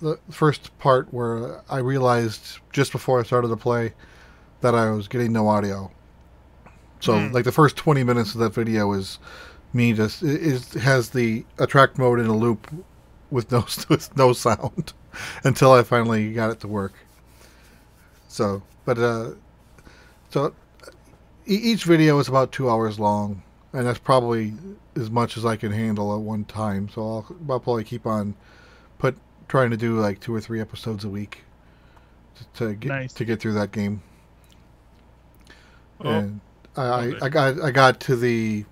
the first part where I realized just before I started to play that I was getting no audio. So like the first 20 minutes of that video is me has the attract mode in a loop with no sound until I finally got it to work. So each video is about 2 hours long, and that's probably as much as I can handle at one time. So I'll probably keep on trying to do like 2 or 3 episodes a week to get through that game. And I got to the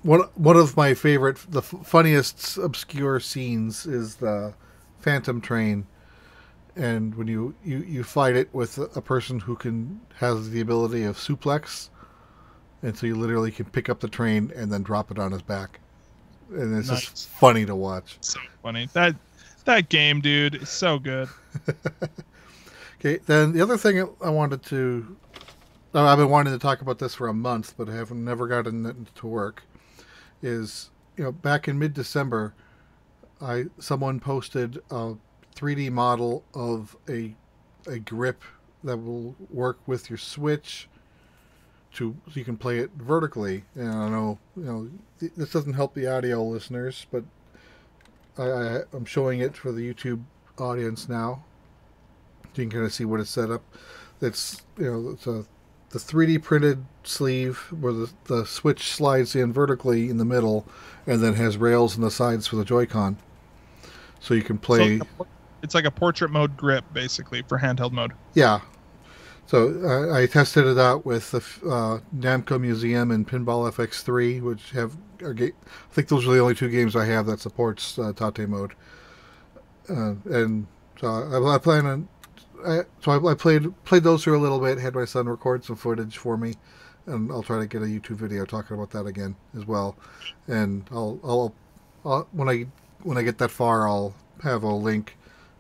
one of my favorite, the funniest obscure scenes is the Phantom Train, and when you fight it with a person who has the ability of suplex, and so you literally can pick up the train and then drop it on his back, and it's just funny to watch. So funny that game, dude, is so good. Okay, then the other thing I've been wanting to talk about this for a month, but I have never gotten it to work, is, back in mid-December, someone posted a 3D model of a grip that will work with your Switch so you can play it vertically. And I know, this doesn't help the audio listeners, but I'm showing it for the YouTube audience now. You can kind of see what it's set up. It's, it's the 3D printed sleeve where the Switch slides in vertically in the middle, and then has rails on the sides for the Joy-Con. So you can play... It's like a portrait mode grip, basically, for handheld mode. Yeah. So I tested it out with the Namco Museum and Pinball FX3, which I think those are the only 2 games I have that supports Tate mode. And so I plan on... I played those through a little bit, had my son record some footage for me, and I'll try to get a YouTube video talking about that again as well. And I'll when I get that far, I'll have a link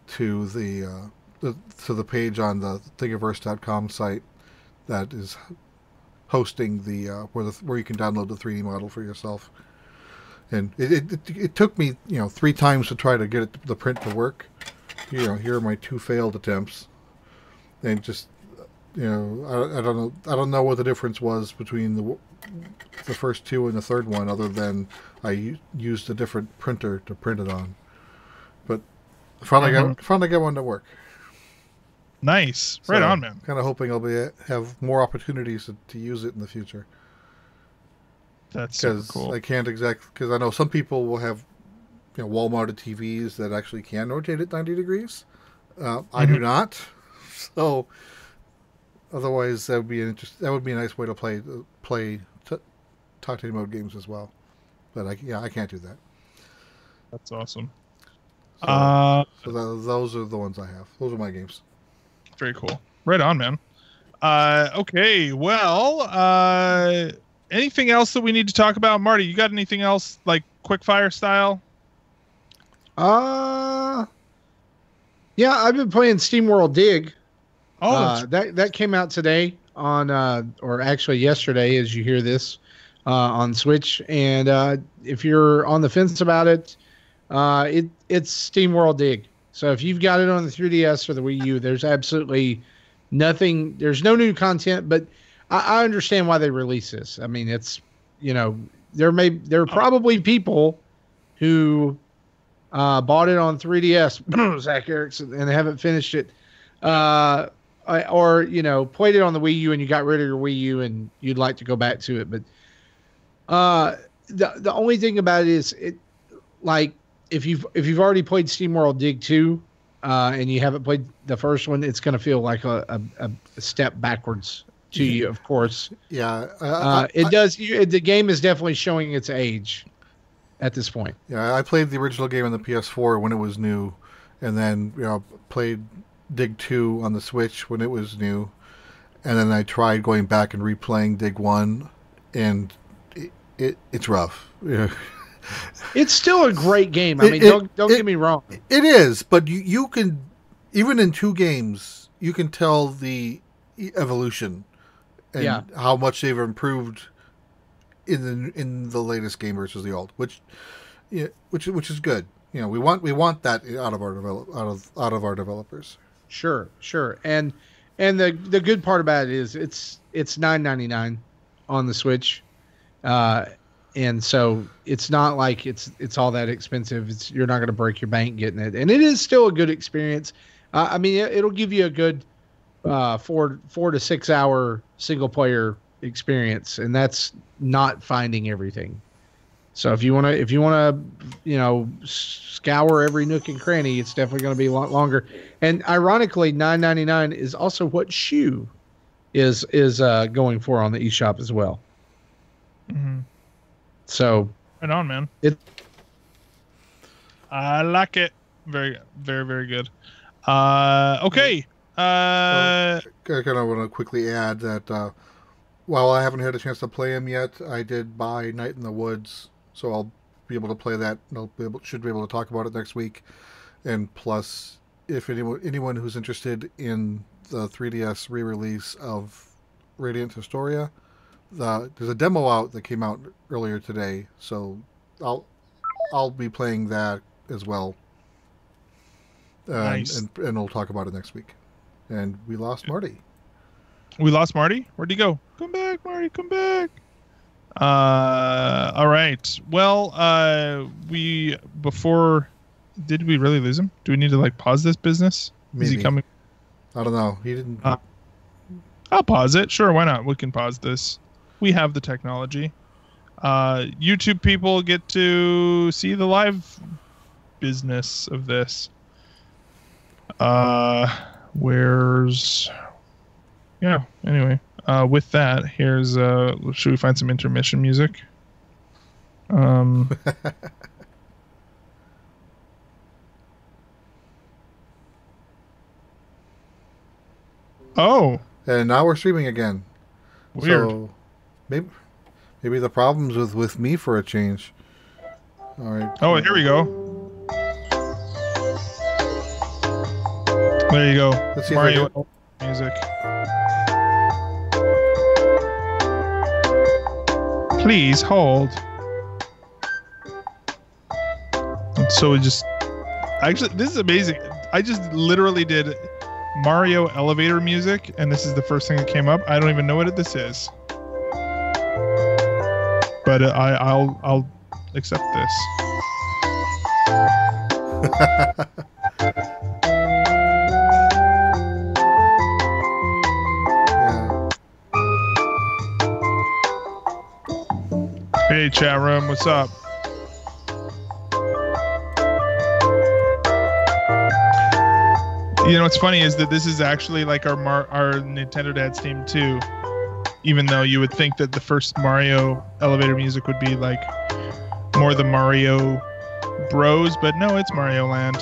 to the page on the Thingiverse.com site that is hosting the where you can download the 3D model for yourself. And it took me 3 times to try to get the print to work. Here are my 2 failed attempts. And just, I don't know what the difference was between the first 2 and the third one, other than I used a different printer to print it on. But finally got one to work. Nice, right on, man. Kind of hoping I'll have more opportunities to use it in the future. That's super cool. I can't because I know some people will have wall-mounted TVs that actually can rotate at 90 degrees. I do not. So, otherwise, that would be a nice way to play Tate mode games as well. But I can't do that. That's awesome. So those are the ones I have. Those are my games. Very cool. Right on, man. Okay, well, anything else that we need to talk about? Marty, you got anything else like quick fire style? Yeah, I've been playing SteamWorld Dig. Oh, that came out today on, or actually yesterday, as you hear this, on Switch. And if you're on the fence about it, it's SteamWorld Dig. So if you've got it on the 3DS or the Wii U, there's absolutely nothing. There's no new content, but I understand why they release this. I mean, it's, there are probably people who bought it on 3DS, Zach Erickson, and they haven't finished it. Or played it on the Wii U and you got rid of your Wii U and you'd like to go back to it. But the only thing about it is, if you've already played SteamWorld Dig 2 and you haven't played the first one, it's going to feel like a step backwards to you, of course. Yeah. It does. The game is definitely showing its age at this point. Yeah, I played the original game on the PS4 when it was new, and then played Dig 2 on the Switch when it was new, and then I tried going back and replaying Dig 1, and it's rough. Yeah. It's still a great game. I mean, don't get me wrong. It is, but you can, even in 2 games, you can tell the evolution and how much they've improved in the latest game versus the old, which is good. We want that out of our developers. Sure. And the good part about it is it's $9.99 on the Switch. And so it's not like it's all that expensive. You're not going to break your bank getting it, and it is still a good experience. I mean, it'll give you a good 4 to 6 hour single player experience, and that's not finding everything. So if you want to scour every nook and cranny, it's definitely going to be a lot longer. And ironically, $9.99 is also what Shoe is going for on the eShop as well. Mm-hmm. So right on, man. I like it. Very, very, very good. Okay. I kind of want to quickly add that while I haven't had a chance to play them yet, I did buy Night in the Woods, so I'll be able to play that. And should be able to talk about it next week. And plus, if anyone who's interested in the 3DS re-release of Radiant Historia, there's a demo out that came out earlier today, so I'll be playing that as well. Nice. And we'll talk about it next week. And we lost Marty. We lost Marty? Where'd he go? Come back, Marty, come back. All right. Well, did we really lose him? Do we need to pause this business? Maybe. Is he coming? I don't know. He didn't. I'll pause it. Sure, why not? We can pause this. We have the technology. YouTube people get to see the live business of this. Anyway, with that, here's should we find some intermission music? Oh, and now we're streaming again. Weird. So maybe the problem's with me for a change. All right. Oh, here we go. There you go. Let's see Mario music. Please hold. So actually, this is amazing. I just literally did Mario elevator music, and this is the first thing that came up. I don't even know what this is, but I'll accept this. Hey, chat room, what's up? What's funny is that this is actually like our Nintendo Dad's theme too, even though you would think that the first Mario elevator music would be like more the Mario Bros, but no, it's Mario Land.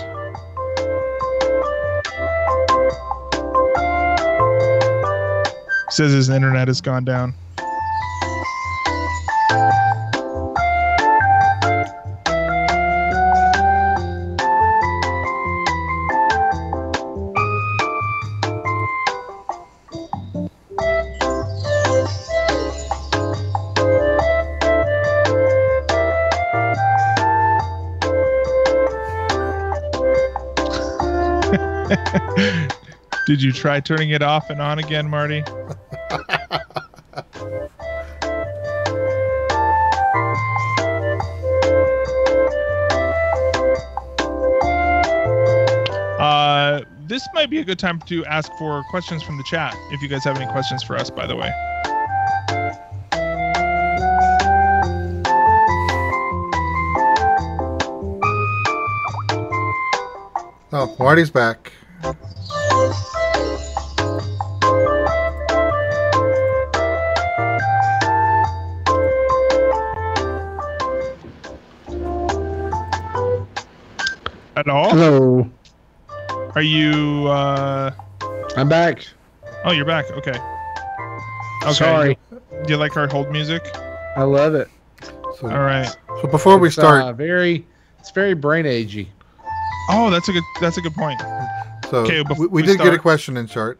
Says his internet has gone down. Did you try turning it off and on again, Marty? This might be a good time to ask for questions from the chat, if you guys have any questions for us, by the way. Oh, Marty's back. Hello? Hello. Are you, I'm back. Oh, you're back. Okay. Okay. Sorry. Do you like our hold music? I love it. So, All right. So before we start, it's very brain agey. Oh, that's a good point. so Okay, we did get a question in, Chart.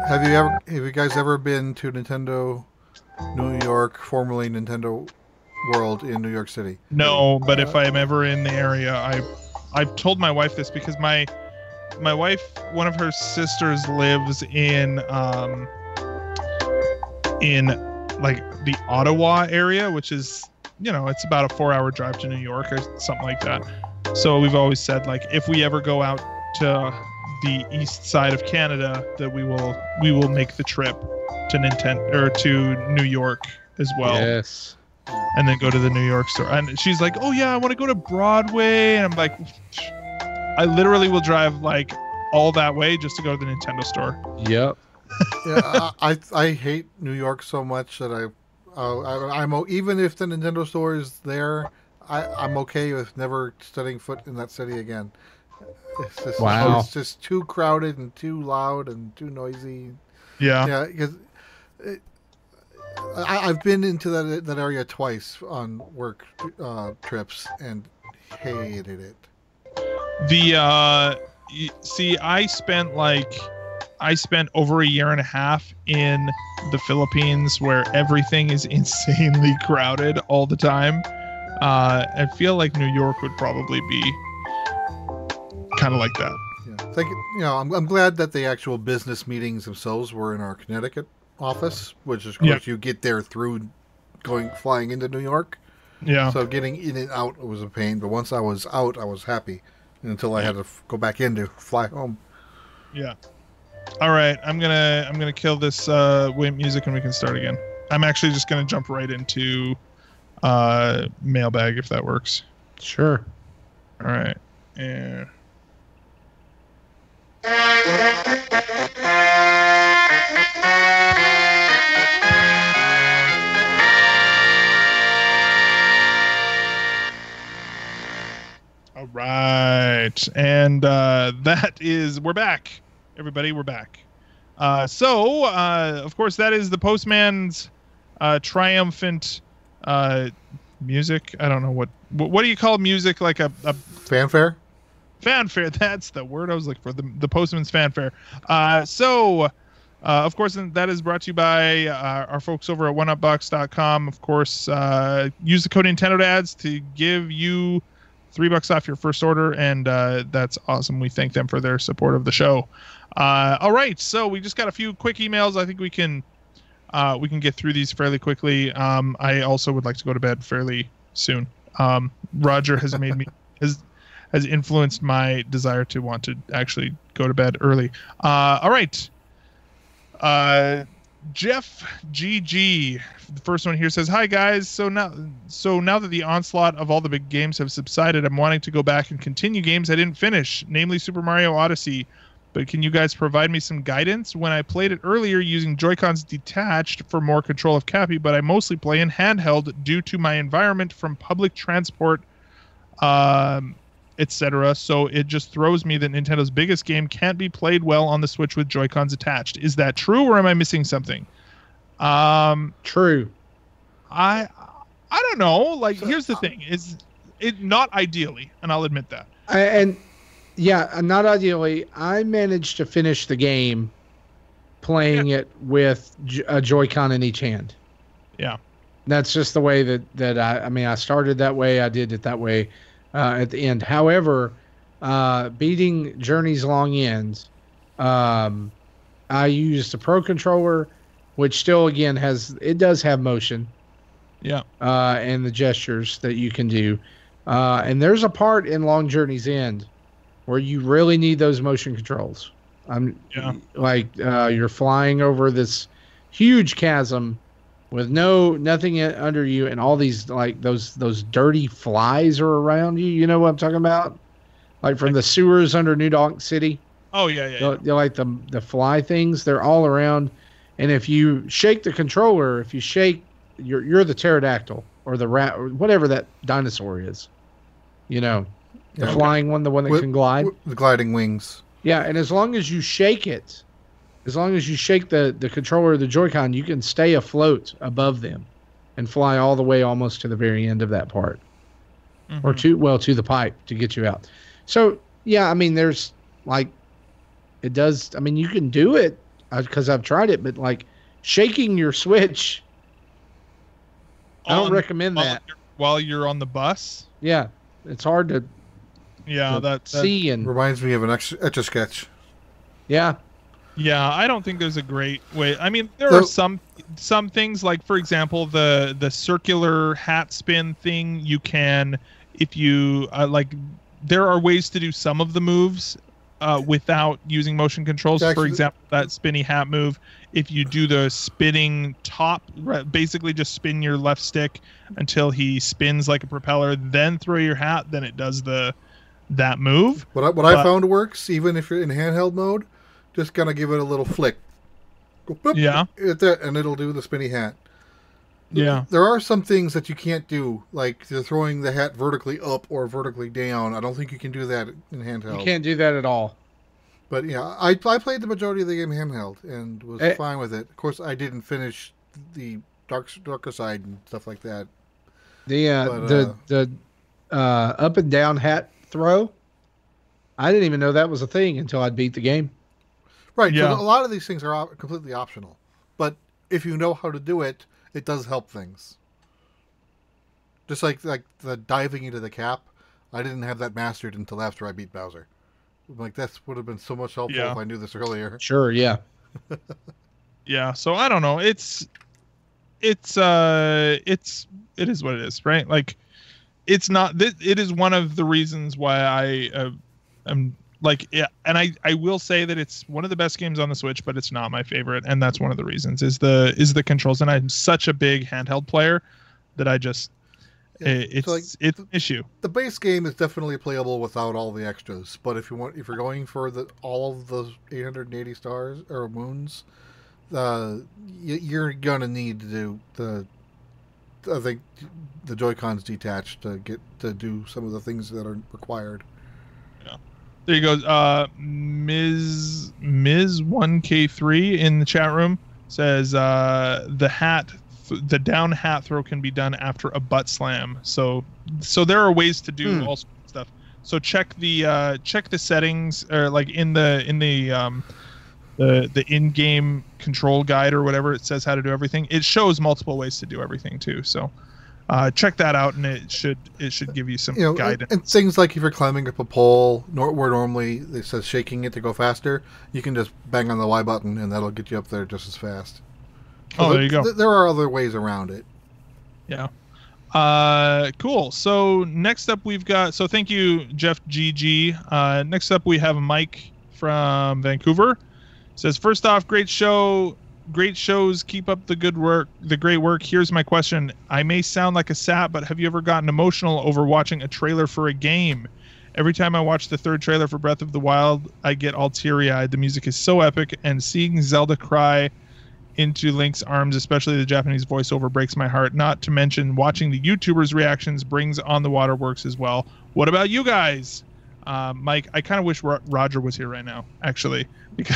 Have you guys ever been to Nintendo New York, formerly Nintendo World in New York City? No, but if I'm ever in the area, I've told my wife this because my wife, one of her sisters lives in like the Ottawa area, which is, it's about a 4-hour drive to New York or something like that. So we've always said, like, if we ever go out to the east side of Canada, that we will make the trip to New York as well. Yes. And then go to the New York store. And she's like, "Oh yeah, I want to go to Broadway." And I'm like, I literally will drive like all that way just to go to the Nintendo store. Yep. Yeah, I hate New York so much that I'm even if the Nintendo store is there, I'm okay with never setting foot in that city again. It's just too crowded and too loud and too noisy. Yeah. Because I've been into that area twice on work trips and hated it. I spent over a year and a half in the Philippines where everything is insanely crowded all the time. I feel like New York would probably be kind of like that. Yeah, I'm glad that the actual business meetings themselves were in our Connecticut office, which is, of course, you get there through flying into New York. Yeah. So getting in and out was a pain, but once I was out, I was happy until I had to go back in to fly home. Yeah. All right, I'm gonna kill this music and we can start again. I'm actually just gonna jump right into mailbag if that works. Sure. All right. Yeah. All right, and we're back, everybody. We're back. So of course, that is the postman's triumphant music. I don't know what do you call music, like a fanfare? Fanfare, that's the word I was looking for. The postman's fanfare. Of course, that is brought to you by our folks over at oneupbox.com. Of course, use the code Nintendo Dads to give you $3 off your first order, and that's awesome. We thank them for their support of the show. All right, so we just got a few quick emails. I think we can get through these fairly quickly. I also would like to go to bed fairly soon. Roger has made me has influenced my desire to want to actually go to bed early. All right. Jeff GG, the first one here, says, "Hi guys. So now that the onslaught of all the big games have subsided, I'm wanting to go back and continue games I didn't finish, namely Super Mario Odyssey. But can you guys provide me some guidance? When I played it earlier using Joy-Cons detached for more control of Cappy, but I mostly play in handheld due to my environment from public transport, etc. So it just throws me that Nintendo's biggest game can't be played well on the Switch with Joy-Cons attached. Is that true, or am I missing something?" True. I don't know. Like, here's the thing: is it not ideally, and I'll admit that. Not ideally. I managed to finish the game playing it with a Joy-Con in each hand. Yeah, that's just the way that I started that way. I did it that way at the end. However, beating Journey's long end, I used the Pro Controller, which still again does have motion. Yeah. And the gestures that you can do. And there's a part in Long Journey's End where you really need those motion controls. You're flying over this huge chasm with nothing under you, and all these like those dirty flies are around you. You know what I'm talking about? Like from the sewers under New Donk City. Oh yeah. They're like the fly things. They're all around, and if you shake the controller, if you shake, you're the pterodactyl or the rat or whatever that dinosaur is. You know, the flying one, the one that can glide. The gliding wings. Yeah, and as long as you shake it, as long as you shake the controller or the Joy-Con, you can stay afloat above them and fly all the way almost to the very end of that part. Mm-hmm. Or to the pipe to get you out. So, yeah, I mean, there's like, it does, I mean, you can do it because I've tried it, but like shaking your Switch, I don't recommend that. While you're on the bus? Yeah, it's hard to see and reminds me of an Etch-a-Sketch. Yeah. Yeah, I don't think there's a great way. I mean, there are some things, like for example, the circular hat spin thing. You can, if you there are ways to do some of the moves without using motion controls. For example, that spinny hat move. If you do the spinning top, basically just spin your left stick until he spins like a propeller, then throw your hat, then it does that move. What I found works, even if you're in handheld mode, just kind of give it a little flick. Go, boop, yeah. And it'll do the spinny hat. Yeah. There are some things that you can't do, like throwing the hat vertically up or vertically down. I don't think you can do that in handheld. You can't do that at all. But yeah, I played the majority of the game handheld and was fine with it. Of course, I didn't finish the darker side and stuff like that. The up and down hat throw, I didn't even know that was a thing until I'd beat the game. Right. Yeah. So a lot of these things are completely optional, but if you know how to do it, it does help things. Just like the diving into the cap, I didn't have that mastered until after I beat Bowser. Like that would have been so much helpful if I knew this earlier. Sure. Yeah. Yeah. So I don't know. It is what it is, right? Like, it's not. It is one of the reasons why I am like. Yeah, and I will say that it's one of the best games on the Switch, but it's not my favorite, and that's one of the reasons is the controls. And I'm such a big handheld player that I just. It's an issue. The base game is definitely playable without all the extras, but if you're going for all of the 880 stars or moons, you're gonna need to do I think the Joy-Cons detached to get to do some of the things that are required. Yeah, there you go. Ms. 1K3 in the chat room says the down hat throw can be done after a butt slam. So there are ways to do all sorts of stuff. So check the settings, or like in the in-game control guide or whatever, it says how to do everything. It shows multiple ways to do everything too. So check that out, and it should give you some guidance. And things like if you're climbing up a pole, where normally it says shaking it to go faster, you can just bang on the Y button and that'll get you up there just as fast. So there you go. There are other ways around it. Yeah. Cool. So next up we've got, so thank you, Jeff GG. Next up we have Mike from Vancouver. Says, first off, great shows. Keep up the great work. Here's my question. I may sound like a sap, but have you ever gotten emotional over watching a trailer for a game? Every time I watch the third trailer for Breath of the Wild, I get all teary-eyed. The music is so epic, and seeing Zelda cry into Link's arms, especially the Japanese voiceover, breaks my heart. Not to mention watching the YouTubers' reactions brings on the waterworks as well. What about you guys? Mike, I kind of wish Roger was here right now, actually, because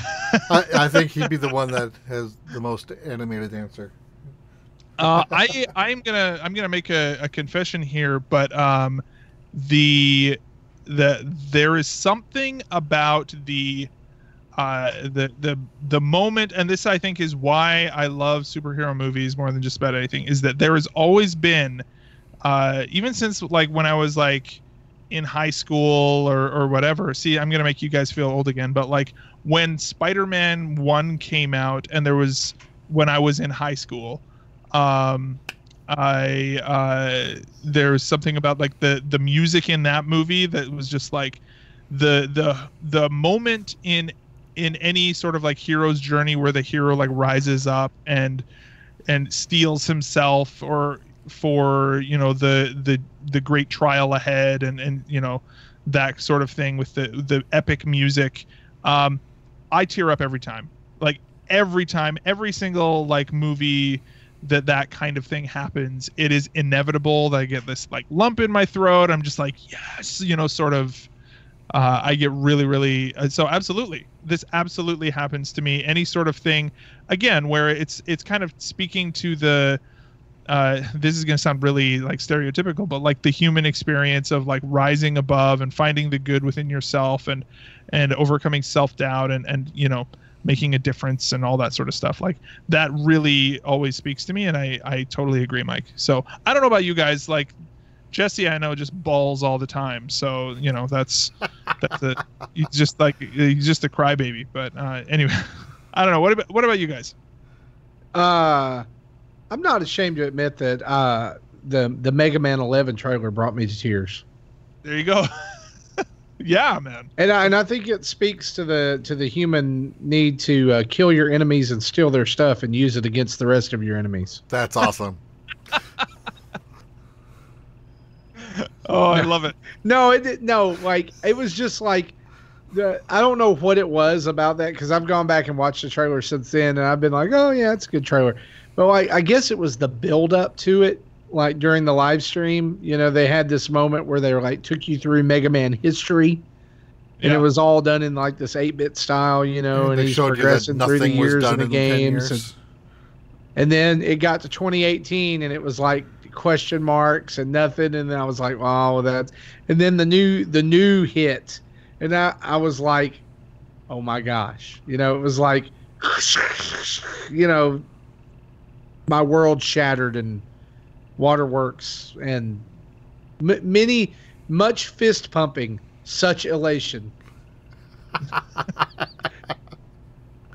I think he'd be the one that has the most animated answer. I'm gonna make a confession here, but there is something about the moment, and this I think is why I love superhero movies more than just about anything, is that there has always been, even since like when I was like in high school or whatever. See, I'm gonna make you guys feel old again, but like when Spider-Man 1 came out, and when I was in high school, there was something about like the music in that movie that was just like the moment in any sort of like hero's journey where the hero like rises up and steals himself or for, you know, the great trial ahead and you know, that sort of thing with the epic music. I tear up every time, like every time, every single like movie that kind of thing happens. It is inevitable that I get this like lump in my throat. I'm just like, yes, you know, sort of. I get really, really so absolutely. This absolutely happens to me. Any sort of thing, again, where it's kind of speaking to the. This is going to sound really like stereotypical, but like the human experience of like rising above and finding the good within yourself and overcoming self-doubt and you know, making a difference and all that sort of stuff. Like that really always speaks to me, and I totally agree, Mike. So I don't know about you guys, like Jesse, I know just balls all the time. So, you know, that's he's just a crybaby. But anyway, I don't know. What about you guys? I'm not ashamed to admit that the Mega Man 11 trailer brought me to tears. There you go. Yeah, man. And I think it speaks to the human need to kill your enemies and steal their stuff and use it against the rest of your enemies. That's awesome. Oh, I love it. No, like it was just like I don't know what it was about that, because I've gone back and watched the trailer since then, and I've been like, oh yeah, it's a good trailer. But like, I guess it was the build up to it. Like during the live stream, you know, they had this moment where they were like took you through Mega Man history, and it was all done in like this 8-bit style, you know, and he's progressing through the years of the games. And then it got to 2018, and it was like question marks and nothing, and then I was like, wow, that's. And then the new hit, and I was like, oh my gosh, you know, it was like, you know, my world shattered and waterworks and much fist pumping, such elation.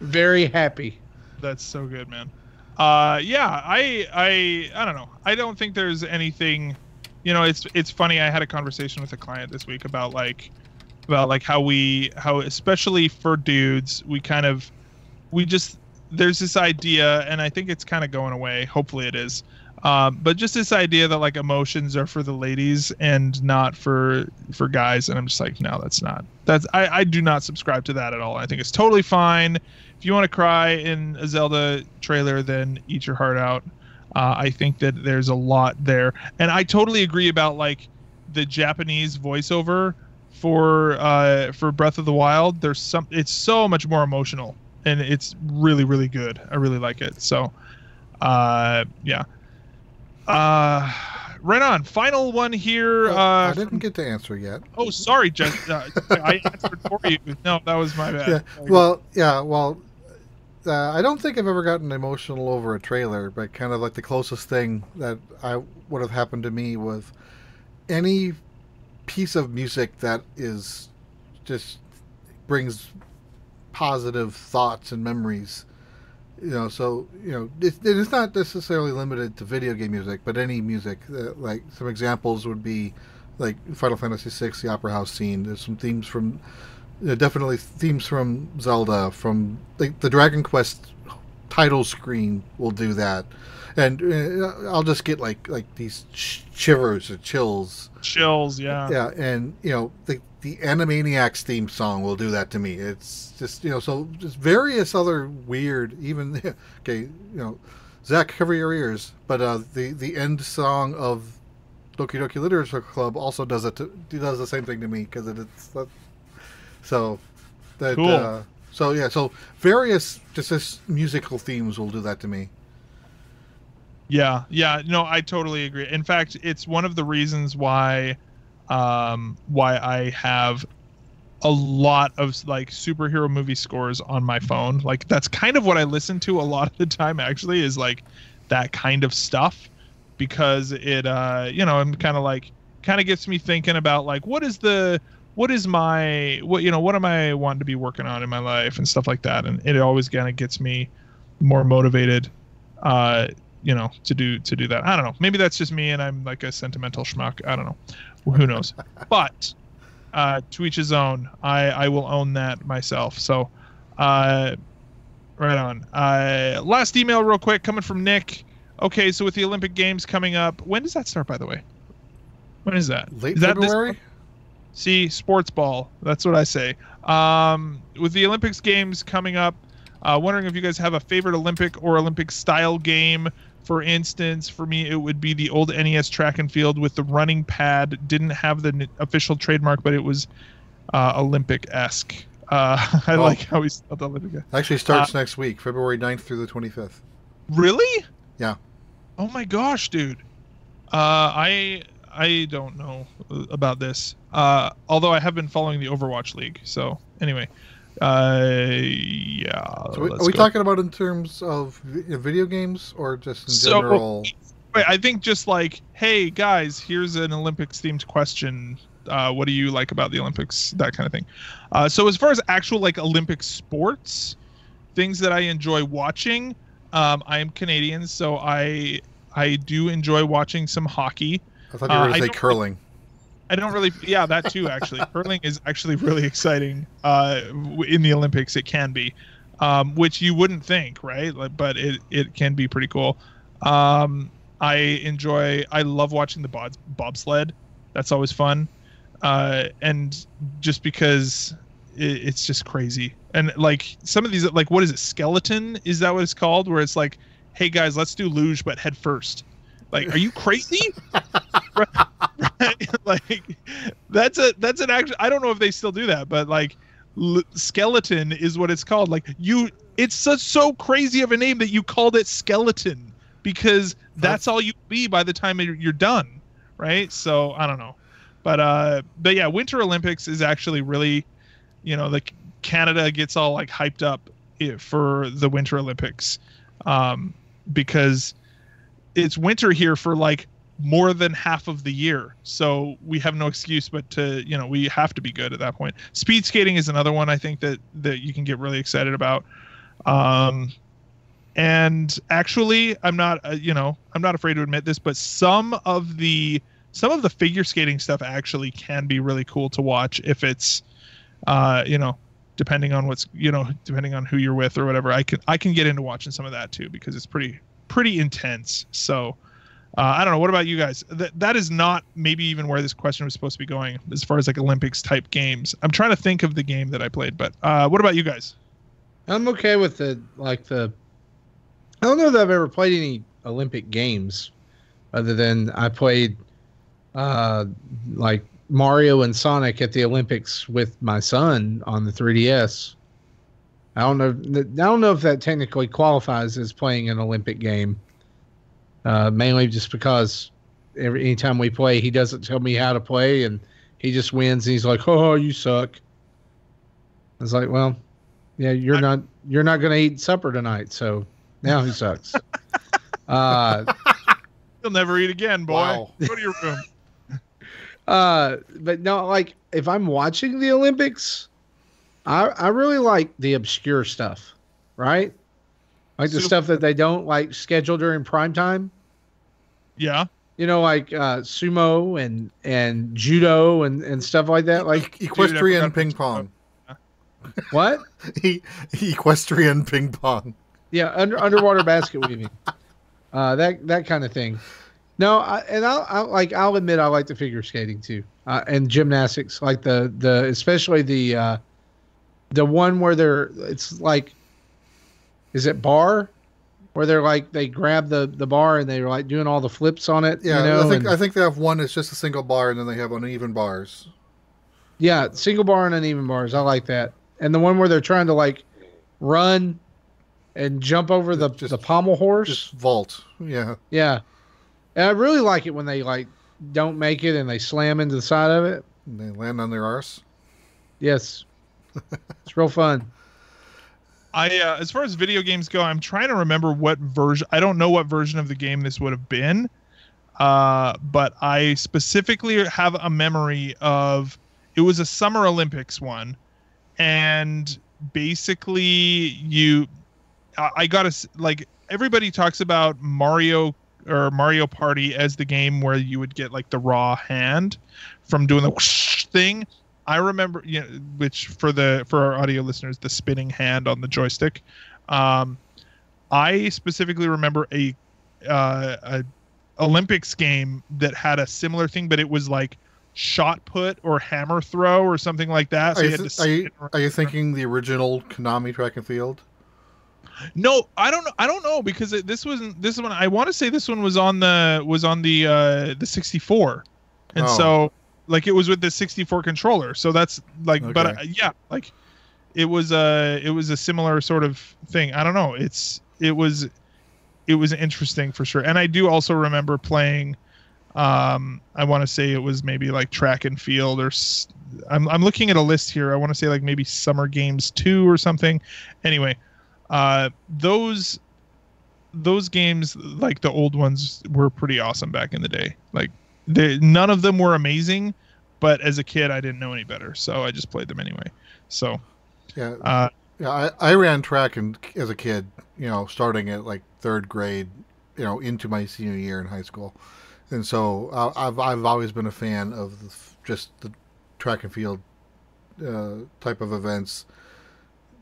Very happy. That's so good, man. Yeah, I don't know. I don't think there's anything, you know, it's funny. I had a conversation with a client this week about how especially for dudes, there's this idea, and I think it's kind of going away. Hopefully it is. But just this idea that like emotions are for the ladies and not for guys. And I'm just like, no, I do not subscribe to that at all. I think it's totally fine. If you want to cry in a Zelda trailer, then eat your heart out. I think that there's a lot there. And I totally agree about like the Japanese voiceover for Breath of the Wild. It's so much more emotional, and it's really, really good. I really like it. So, yeah. Right on. Final one here. I didn't get to answer yet. Oh, sorry, Jess. I answered for you. No, that was my bad. Well, I don't think I've ever gotten emotional over a trailer, but kind of like the closest thing that would have happened to me was any piece of music that is just brings positive thoughts and memories. You know, so, you know, it's not necessarily limited to video game music, but any music. Like some examples would be like Final Fantasy VI, the Opera House scene. There's some themes from, definitely themes from Zelda, from the Dragon Quest title screen will do that. And I'll just get like these shivers or chills. Chills, yeah. Yeah, and, you know, the Animaniacs theme song will do that to me. It's just, you know, so just various other weird, even, okay, you know, Zach, cover your ears, but the end song of Doki Doki Literature Club also does the same thing to me, because it's so that cool. So various just musical themes will do that to me. Yeah, no, I totally agree. In fact, it's one of the reasons why I have a lot of like superhero movie scores on my phone. Like that's kind of what I listen to a lot of the time, actually, is like that kind of stuff, because it you know, I'm kind of kind of gets me thinking about like what am I wanting to be working on in my life and stuff like that, and it always kind of gets me more motivated, to do that. I don't know. Maybe that's just me, and I'm like a sentimental schmuck. I don't know. Who knows? But to each his own. I will own that myself. So, right on. Last email, real quick, coming from Nick. Okay, so with the Olympic Games coming up, when does that start, by the way? When is that? Late is that February? See, sports ball. That's what I say. With the Olympics games coming up, wondering if you guys have a favorite Olympic or Olympic style game. For instance, for me, it would be the old NES track and field with the running pad. Didn't have the official trademark, but it was Olympic-esque. I like how we spelled Olympic. Actually starts next week, February 9th through the 25th. Really? Yeah. Oh my gosh, dude. I don't know about this. Although I have been following the Overwatch League. So anyway, yeah. So are we talking about in terms of video games or just in general? I think just like, hey guys, here's an Olympics themed question. What do you like about the Olympics? That kind of thing. So as far as actual like Olympic sports, things that I enjoy watching, I am Canadian, so I do enjoy watching some hockey. I thought you were going to say curling. I don't really. Yeah, that too. Actually, curling is actually really exciting. In the Olympics, it can be, which you wouldn't think, right? But it can be pretty cool. I love watching the bobsled. That's always fun, and just because it's just crazy. And like some of these, like what is it? Skeleton? Is that what it's called? Where it's like, hey guys, let's do luge, but head first. Like, are you crazy? Right? Like, that's an actual. I don't know if they still do that, but like, skeleton is what it's called. Like, it's so crazy of a name that you called it skeleton because that's all you be by the time you're done, right? So I don't know, but yeah, Winter Olympics is actually really, like Canada gets all like hyped up for the Winter Olympics, because it's winter here for like more than half of the year. So we have no excuse but to, we have to be good at that point. Speed skating is another one I think that you can get really excited about. And actually I'm not afraid to admit this, but some of the figure skating stuff actually can be really cool to watch if it's, depending on depending on who you're with or whatever. I can get into watching some of that too, because it's pretty intense. So I don't know. What about you guys? That is not maybe even where this question was supposed to be going as far as like Olympics type games. I'm trying to think of the game that I played, but what about you guys? I'm okay with I don't know that I've ever played any Olympic games other than I played like Mario and Sonic at the Olympics with my son on the 3DS. I don't know if that technically qualifies as playing an Olympic game. Mainly just because anytime we play, he doesn't tell me how to play, and he just wins. And he's like, "Oh, you suck." I was like, "Well, yeah, you're not going to eat supper tonight, so now he sucks." You'll never eat again, boy. Wow. Go to your room. But no, like if I'm watching the Olympics, I really like the obscure stuff, right? Like the stuff that they don't like schedule during prime time. Yeah. Like sumo and judo and stuff like that. Like equestrian ping pong. What? Equestrian ping pong. Yeah, underwater basket weaving. That kind of thing. No, I'll admit I like the figure skating too, and gymnastics, like the especially the one where it's like, is it bar, where they're like they grab the bar and they're like doing all the flips on it. Yeah, I think they have one that's just a single bar, and then they have uneven bars. Yeah, single bar and uneven bars. I like that, and the one where they're trying to like run and jump over the pommel horse. Just vault. Yeah. Yeah. And I really like it when they like don't make it and they slam into the side of it. And they land on their arse. Yes. It's real fun. As far as video games go, I'm trying to remember what version. I don't know what version of the game this would have been. But I specifically have a memory of it was a Summer Olympics one, and basically I got to like everybody talks about Mario or Mario Party as the game where you would get like the raw hand from doing the whoosh thing. I remember, which for our audio listeners, the spinning hand on the joystick. I specifically remember a Olympics game that had a similar thing, but it was like shot put or hammer throw or something like that. So are you thinking the original Konami track and field? No, I don't know because this one. I want to say this one was on the 64, and so like it was with the 64 controller. So that's like, okay. But yeah, like it was a similar sort of thing. I don't know. It was interesting for sure. And I do also remember playing. I want to say it was maybe like track and field or I'm looking at a list here. I want to say like maybe Summer Games 2 or something. Anyway. Those games, like the old ones, were pretty awesome back in the day. Like none of them were amazing, but as a kid I didn't know any better, so I just played them anyway. So yeah, I ran track as a kid, starting at like 3rd grade, into my senior year in high school, and so I've always been a fan of just the track and field type of events.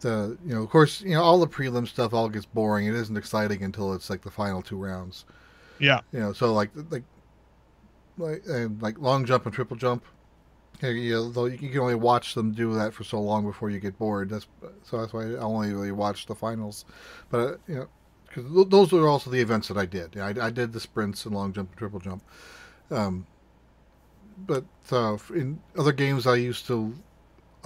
Of course, all the prelim stuff all gets boring. It isn't exciting until it's like the final 2 rounds. Yeah. So like long jump and triple jump. Though you can only watch them do that for so long before you get bored. That's why I only really watch the finals. But because those were also the events that I did. I did the sprints and long jump and triple jump. But in other games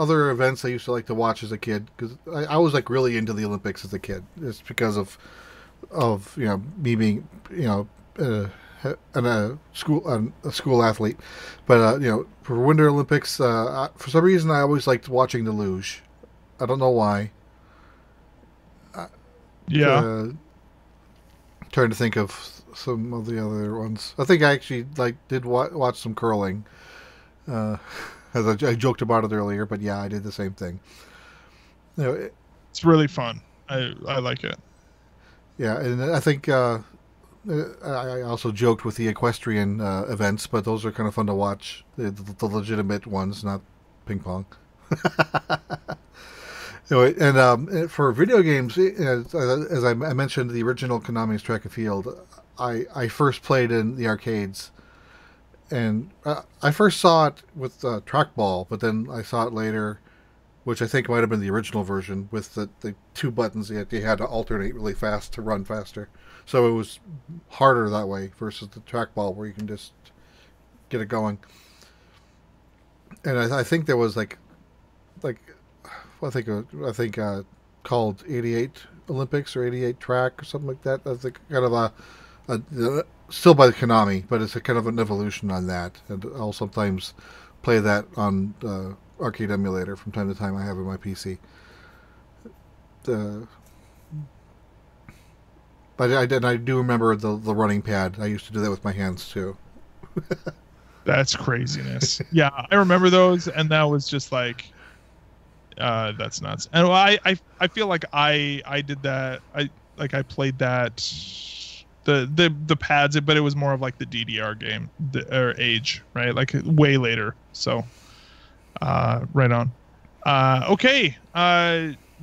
other events I used to like to watch as a kid, because I was like really into the Olympics as a kid. It's because of me being a school athlete, but for Winter Olympics, for some reason I always liked watching the luge. I don't know why. Trying to think of some of the other ones. I think I actually did watch some curling. As I joked about it earlier, but yeah, I did the same thing. It's really fun. I like it. Yeah, and I think I also joked with the equestrian events, but those are kind of fun to watch. The legitimate ones, not ping pong. Anyway, and for video games, as I mentioned, the original Konami's Track and Field, I first played in the arcades. And I first saw it with trackball, but then I saw it later, which I think might have been the original version, with the 2 buttons you had to alternate really fast to run faster. So it was harder that way versus the trackball where you can just get it going. And I think there was I think called 88 Olympics or 88 track or something like that. That's kind of a still by Konami, but it's a kind of an evolution on that. And I'll sometimes play that on arcade emulator from time to time. I have in my PC. But I do remember the running pad. I used to do that with my hands too. That's craziness. Yeah, I remember those, and that was just like, that's nuts. And I feel like I did that. I played that. The pads, but it was more of like the DDR game or age, right? Like way later. So, right on. Okay.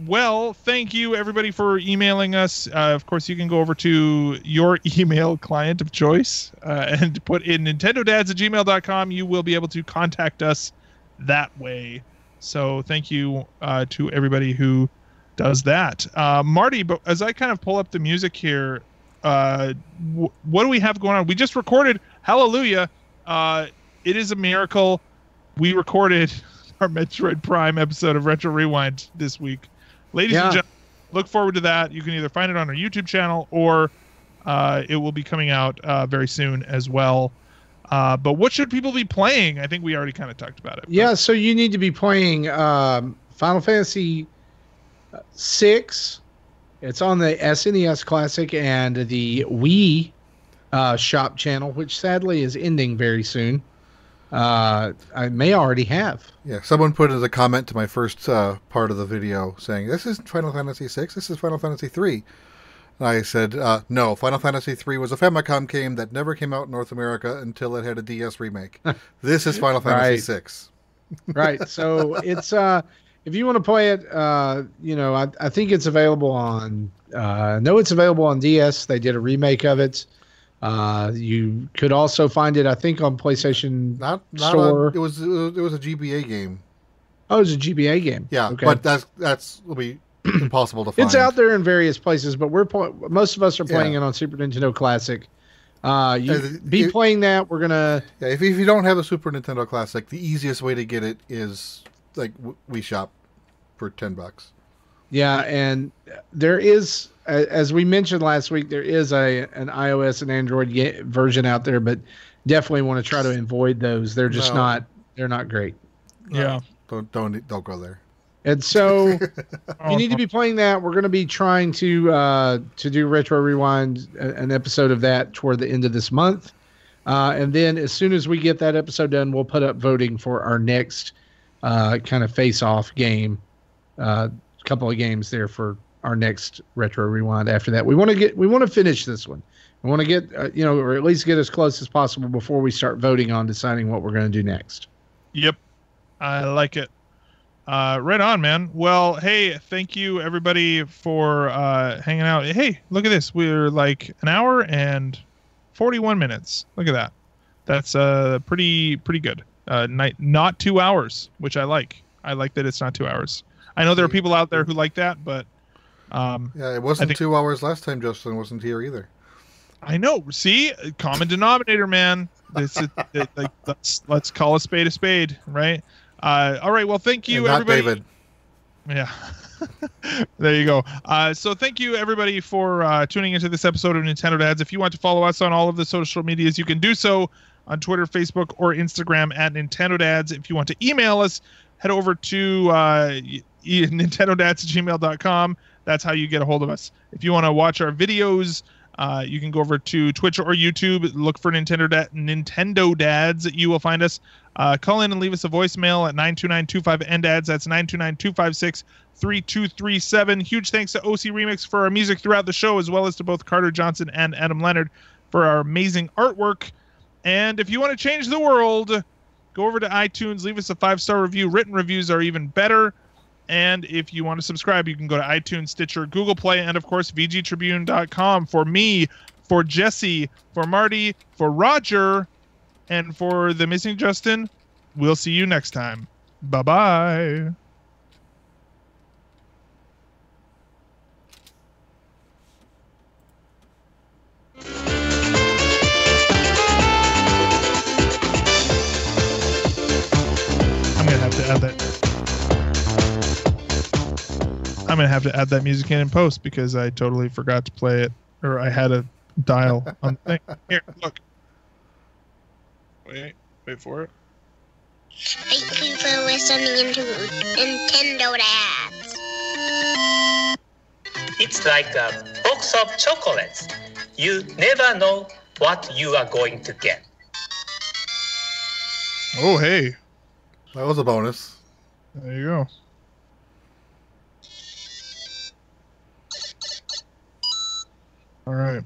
Well, thank you everybody for emailing us. Of course, you can go over to your email client of choice and put in nintendodads@gmail.com. You will be able to contact us that way. So thank you to everybody who does that. Marty, but as I kind of pull up the music here, what do we have going on? We just recorded Hallelujah. It is a miracle. We recorded our Metroid Prime episode of Retro Rewind this week. Ladies and gentlemen, look forward to that. You can either find it on our YouTube channel or it will be coming out very soon as well. But what should people be playing? I think we already kind of talked about it. Yeah, so you need to be playing Final Fantasy 6. It's on the SNES Classic and the Wii shop channel, which sadly is ending very soon. I may already have. Yeah, someone put as a comment to my first part of the video saying, "This isn't Final Fantasy VI. This is Final Fantasy III." And I said, "No, Final Fantasy III was a Famicom game that never came out in North America until it had a DS remake. This is Final Fantasy VI." Right. So it's if you want to play it, I think it's available on. I know it's available on DS. They did a remake of it. You could also find it, I think, on PlayStation Store. It was a GBA game. Oh, it's a GBA game. Yeah, okay. But that's will be impossible to find. It's out there in various places, but most of us are playing it on Super Nintendo Classic. Playing that. We're gonna. Yeah, if you don't have a Super Nintendo Classic, the easiest way to get it is like Wii Shop for $10. Yeah, and there is, as we mentioned last week, there is an iOS and Android version out there, but definitely want to try to avoid those. They're just they're not great. Yeah, don't go there. And so you need to be playing that. We're going to be trying to do Retro Rewind, an episode of that toward the end of this month, and then as soon as we get that episode done, we'll put up voting for our next kind of face-off game. Couple of games there for our next Retro Rewind. After that, we want to finish this one. We want to get or at least get as close as possible before we start voting on deciding what we're going to do next. Yep, I like it. Right on, man. Well, hey, thank you everybody for hanging out. Hey, look at this. We're like an hour and 41 minutes. Look at that. That's pretty good. Not 2 hours, which I like. I like that it's not 2 hours. I know there are people out there who like that, but it wasn't 2 hours last time. Justin wasn't here either. I know. See, common denominator, man. Let's call a spade, right? All right. Well, thank you, everybody. David. Yeah. There you go. So thank you, everybody, for tuning into this episode of Nintendo Dads. If you want to follow us on all of the social medias, you can do so on Twitter, Facebook, or Instagram at Nintendo Dads. If you want to email us, head over to nintendodads@gmail.com. That's how you get a hold of us. If you want to watch our videos, you can go over to Twitch or YouTube. Look for Nintendo Dads. You will find us. Call in and leave us a voicemail at 929-25-NDADS. That's 929-256-3237. Huge thanks to OC Remix for our music throughout the show, as well as to both Carter Johnson and Adam Leonard for our amazing artwork. And if you want to change the world, go over to iTunes, leave us a 5-star review. Written reviews are even better. And if you want to subscribe, you can go to iTunes, Stitcher, Google Play, and, of course, VGTribune.com. For me, for Jesse, for Marty, for Roger, and for the missing Justin, we'll see you next time. Bye-bye. I'm going to have to add that music in post because I totally forgot to play it, or I had a dial on the thing. Here, look. Wait for it. Thank you for listening to Nintendo Dads. It's like a box of chocolates. You never know what you are going to get. Oh, hey. That was a bonus. There you go. All right.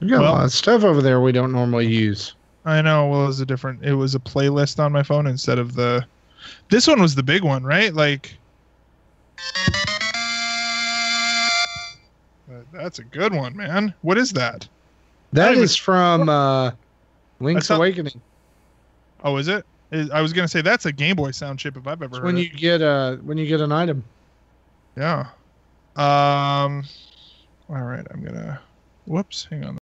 We got a lot of stuff over there we don't normally use. I know. Well, it was a playlist on my phone instead of this one was the big one, right? Like, that's a good one, man. What is that? That is from Link's Awakening. Oh, is it? I was gonna say that's a Game Boy sound chip if I've ever heard when it. When you get an item. Yeah. All right. I'm gonna. Whoops. Hang on.